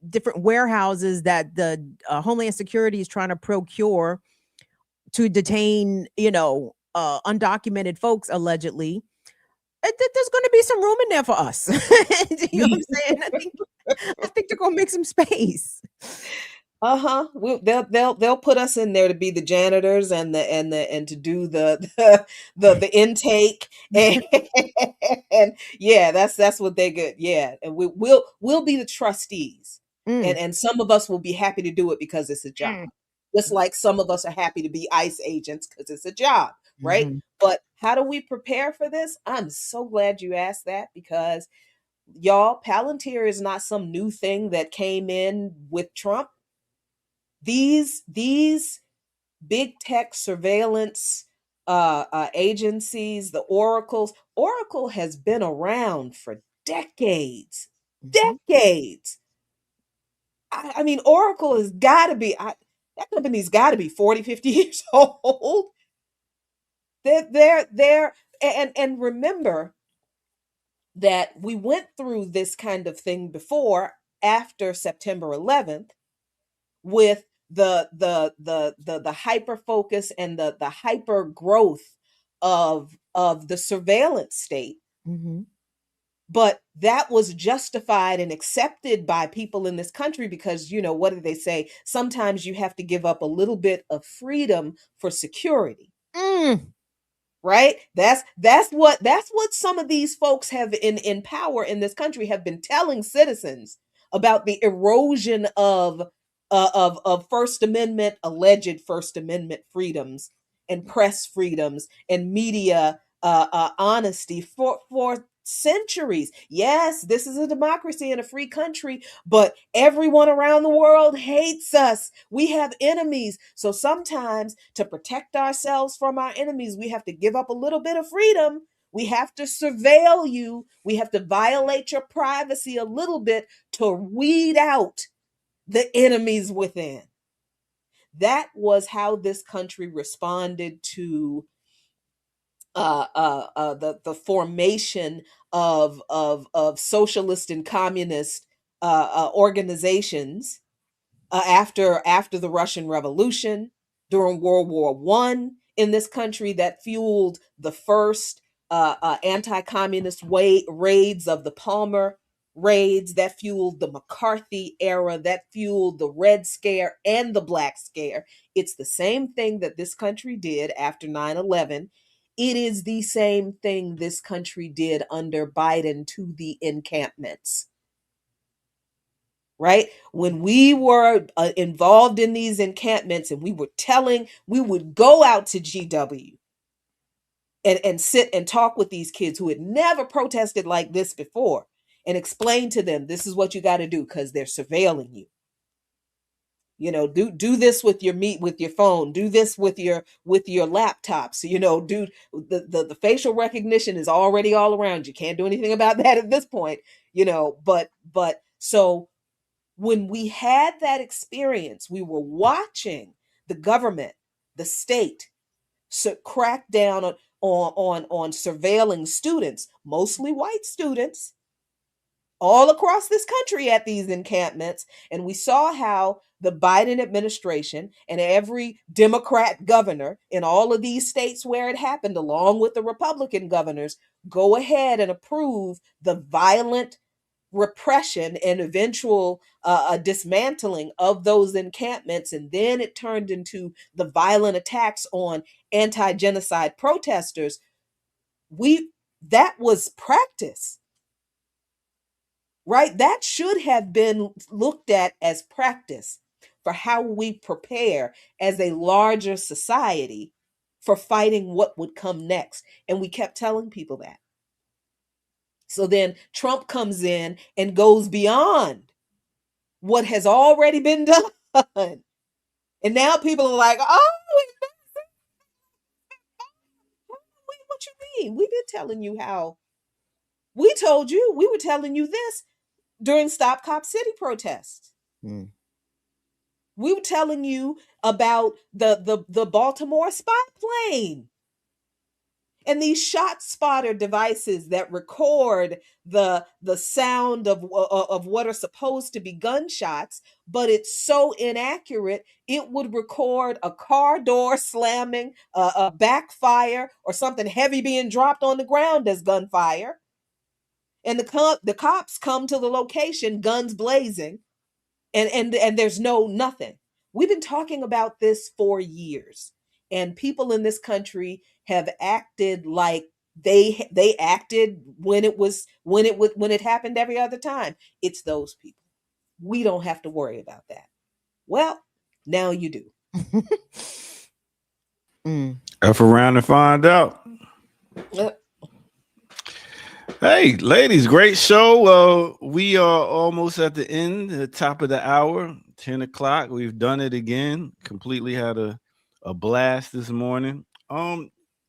different warehouses that the Homeland Security is trying to procure to detain, undocumented folks, allegedly. There's going to be some room in there for us. You know what I'm saying? I think they're going to make some space. They'll put us in there to be the janitors and to do the intake, and yeah, that's what they get. Yeah, and we'll be the trustees, and some of us will be happy to do it because it's a job. Just like some of us are happy to be ICE agents because it's a job. right? Mhm. But how do we prepare for this? I'm so glad you asked that, because y'all, Palantir is not some new thing that came in with Trump. These big tech surveillance agencies, the Oracle has been around for decades, Mhm. decades. I mean, Oracle has got to be, that company's got to be 40, 50 years old. They're, and remember that we went through this kind of thing before, after September 11th, with the hyper focus and the hyper growth of the surveillance state. Mhm. But that was justified and accepted by people in this country because, what do they say? Sometimes you have to give up a little bit of freedom for security. Mm. Right? That's what some of these folks have in power in this country have been telling citizens about the erosion of First Amendment, alleged First Amendment freedoms, and press freedoms, and media honesty for centuries. Yes, this is a democracy and a free country, but everyone around the world hates us. We have enemies. So sometimes, to protect ourselves from our enemies, we have to give up a little bit of freedom. We have to surveil you. We have to violate your privacy a little bit to weed out the enemies within. That was how this country responded to the formation of socialist and communist organizations after the Russian Revolution, during World War One in this country, that fueled the first anti-communist raids of the Palmer raids, that fueled the McCarthy era, that fueled the Red Scare and the Black Scare. It's the same thing that this country did after 9/11. It is the same thing this country did under Biden to the encampments. Right? When we were involved in these encampments, and we would go out to GW and sit and talk with these kids who had never protested like this before, and explain to them, this is what you got to do because they're surveilling you. Do this with your phone, do this with your laptops, do the facial recognition is already all around. You can't do anything about that at this point, but so when we had that experience, we were watching the government, the state, crack down on surveilling students, mostly white students, all across this country at these encampments. And we saw how the Biden administration and every Democrat governor in all of these states where it happened, along with the Republican governors, go ahead and approve the violent repression and eventual dismantling of those encampments. And then it turned into the violent attacks on anti-genocide protesters. That was practice, right? That should have been looked at as practice for how we prepare as a larger society for fighting what would come next. And we kept telling people that. So then Trump comes in and goes beyond what has already been done. And now people are like, oh, what you mean? We've been telling you how. We were telling you this during Stop Cop City protests. Mm. We were telling you about the Baltimore spy plane and these shot spotter devices that record the sound of what are supposed to be gunshots, but it's so inaccurate. It would record a car door slamming, a backfire, or something heavy being dropped on the ground as gunfire. And the cops come to the location, guns blazing, and there's nothing. We've been talking about this for years, and people in this country have acted like they acted when it happened every other time. It's those people. We don't have to worry about that. Well, now you do. F around and find out. Hey, ladies, great show. We are almost at the end, the top of the hour, 10 o'clock. We've done it again. Completely had a blast this morning.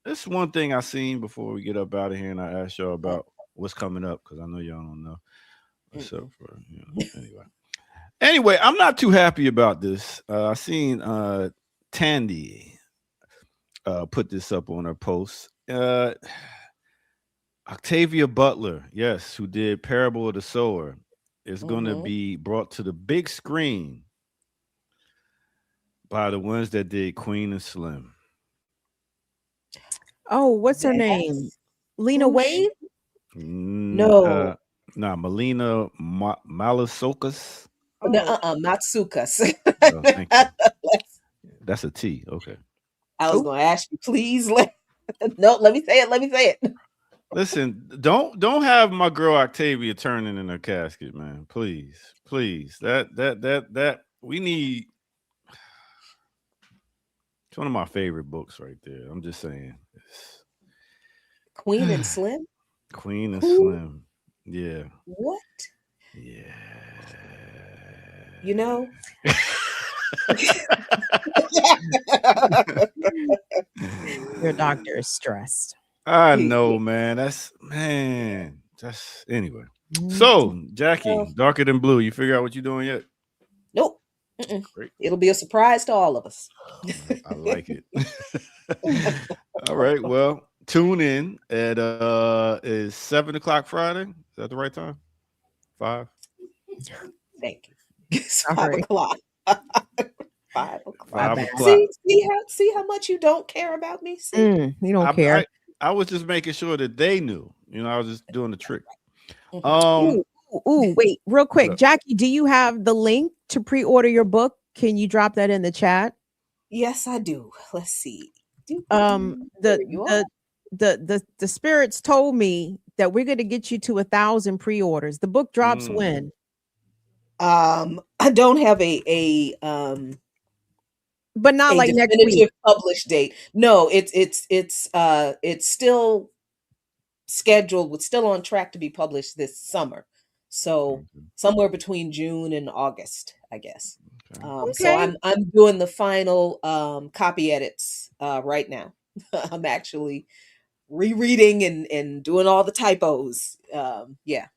This one thing I seen before we get up out of here, and I asked y'all about what's coming up because I know y'all don't know. Except for anyway, I'm not too happy about this. I seen Tandy put this up on her post. Octavia Butler, yes, who did Parable of the Sower, is going to be brought to the big screen by the ones that did Queen and Slim. Oh, what's her name? Lena Waithe? No. Melina Malasokis. Matsukas. Oh, thank you. That's a T. Okay. I was going to ask you, please. Let me say it. Listen, don't have my girl Octavia turning in her casket, man. Please. That we need. It's one of my favorite books right there. I'm just saying. Queen and Slim? Queen and Slim. Yeah. What? Yeah. You know? Your doctor is stressed. I know, man. That's anyway. So, Jackie, Darker Than Blue, you figure out what you're doing yet? Nope. Great. It'll be a surprise to all of us. I like it. All right. Well, tune in at is 7 o'clock Friday. Is that the right time? 5? Thank you. It's 5 o'clock. 5 o'clock. 5 o'clock. See how much you don't care about me? See? You don't care. I was just making sure that they knew. I was just doing the trick. Wait, real quick. Jackie, do you have the link to pre-order your book? Can you drop that in the chat? Yes, I do. Let's see. The spirits told me that we're going to get you to 1,000 pre-orders. The book drops when? I don't have but not like next week published date. No, it's still scheduled. It's still on track to be published this summer. So somewhere between June and August, I guess. So I'm doing the final copy edits right now. I'm actually rereading and doing all the typos. Yeah.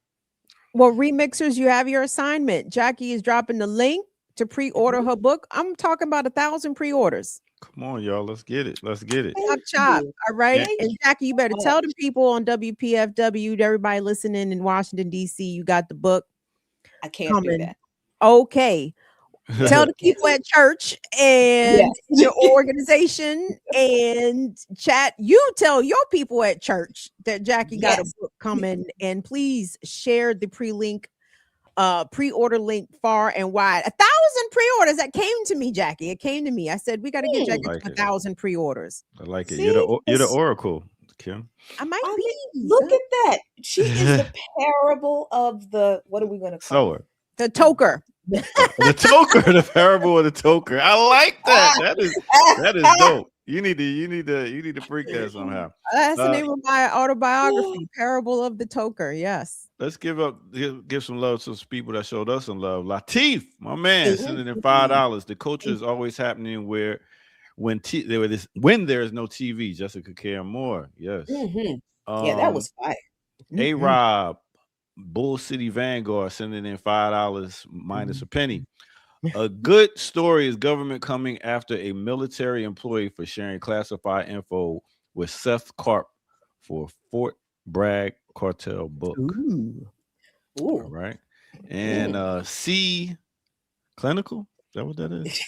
Well, remixers, you have your assignment. Jackie is dropping the link to pre-order her book. I'm talking about 1,000 pre-orders. Come on, y'all. Let's get it. Chop. All right. And Jackie, you better tell the people on WPFW, everybody listening in Washington, D.C., you got the book. I can't do that. Okay. Tell the people at church and your organization and chat. You tell your people at church that Jackie got a book coming, and please share the pre-order link far and wide. 1,000 pre-orders. That came to me, Jackie. It came to me. I said we got to get Jackie 1,000 pre-orders. I like it. You're the oracle, Kim. I might be. Look at that. She is the parable of the. What are we going to call it? The toker. The toker, the parable of the toker. I like that. That is dope. You need to freak that somehow. That's the name of my autobiography, Parable of the Toker. Yes. Let's give some love to some people that showed us some love. Latif, my man, sending in $5. The culture is always happening when there is no TV. Jessica Care Moore. Yes. Yeah, that was fire. A-Rob, Bull City Vanguard, sending in $5 minus a penny. A good story is government coming after a military employee for sharing classified info with Seth Karp for Fort Bragg cartel book. Ooh. All right. And C Clinical, is that what that is?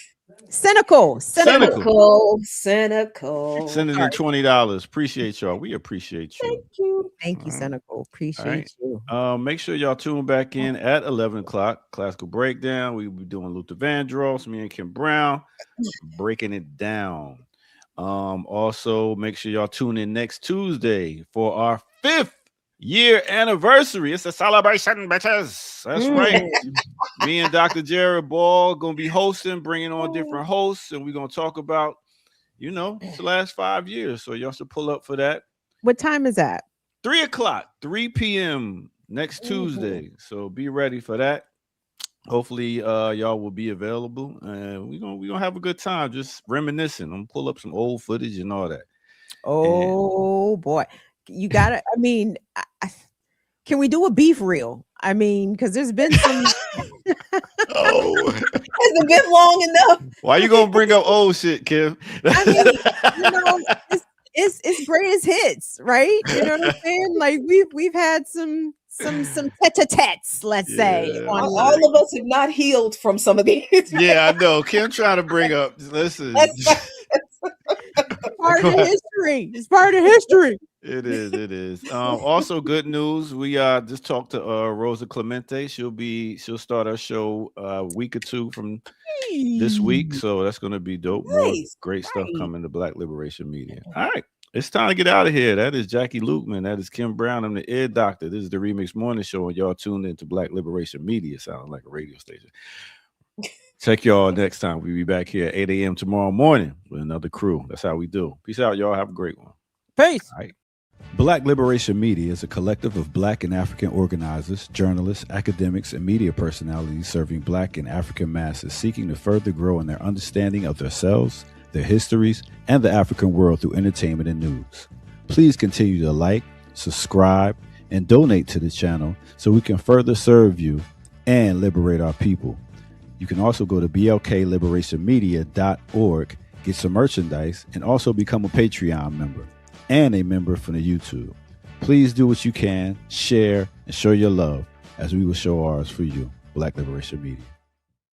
Cynical. Sending in $20. Appreciate y'all. We appreciate you. Thank you, Cynical. Appreciate you. Make sure y'all tune back in at 11 o'clock. Classical Breakdown. We'll be doing Luther Vandross, me and Kim Brown, breaking it down. Also, make sure y'all tune in next Tuesday for our 5th year anniversary. It's a celebration, bitches. That's right. Me and Dr. Jared Ball gonna be hosting, bringing on different hosts, and we're gonna talk about You know, it's the last 5 years. So y'all should pull up for that. What time is that? 3 o'clock, 3 p.m. next Tuesday. So be ready for that. Hopefully y'all will be available, and we're gonna have a good time just reminiscing. I'm gonna pull up some old footage and all that. Oh boy, you gotta. I mean, can we do a beef reel? I mean, because there's been some. Oh, Hasn't been long enough. why you gonna bring up old shit, Kim? I mean, you know, it's greatest hits, right? You know what I'm saying? Like we've had some tete-a-tetes, let's say. Yeah. All of us have not healed from some of these. Yeah, I know. Kim trying to bring up. Listen, Part of history. It's part of history. It is. Also, good news. We just talked to Rosa Clemente. She'll start our show a week or two from this week, so that's going to be dope. More great stuff coming to Black Liberation Media. All right, it's time to get out of here. That is Jackie Lukeman. That is Kim Brown. I'm the Ear Doctor. This is the Remix Morning Show, and y'all tuned into Black Liberation Media. Sounds like a radio station. Check y'all next time. We'll be back here at 8 a.m. tomorrow morning with another crew. That's how we do. Peace out, y'all. Have a great one. Peace. All right. Black Liberation Media is a collective of Black and African organizers, journalists, academics, and media personalities serving Black and African masses seeking to further grow in their understanding of themselves, their histories, and the African world through entertainment and news. Please continue to like, subscribe, and donate to the channel so we can further serve you and liberate our people. You can also go to blkliberationmedia.org, get some merchandise, and also become a Patreon member and a member from the YouTube. Please do what you can, share, and show your love as we will show ours for you. Black Liberation Media.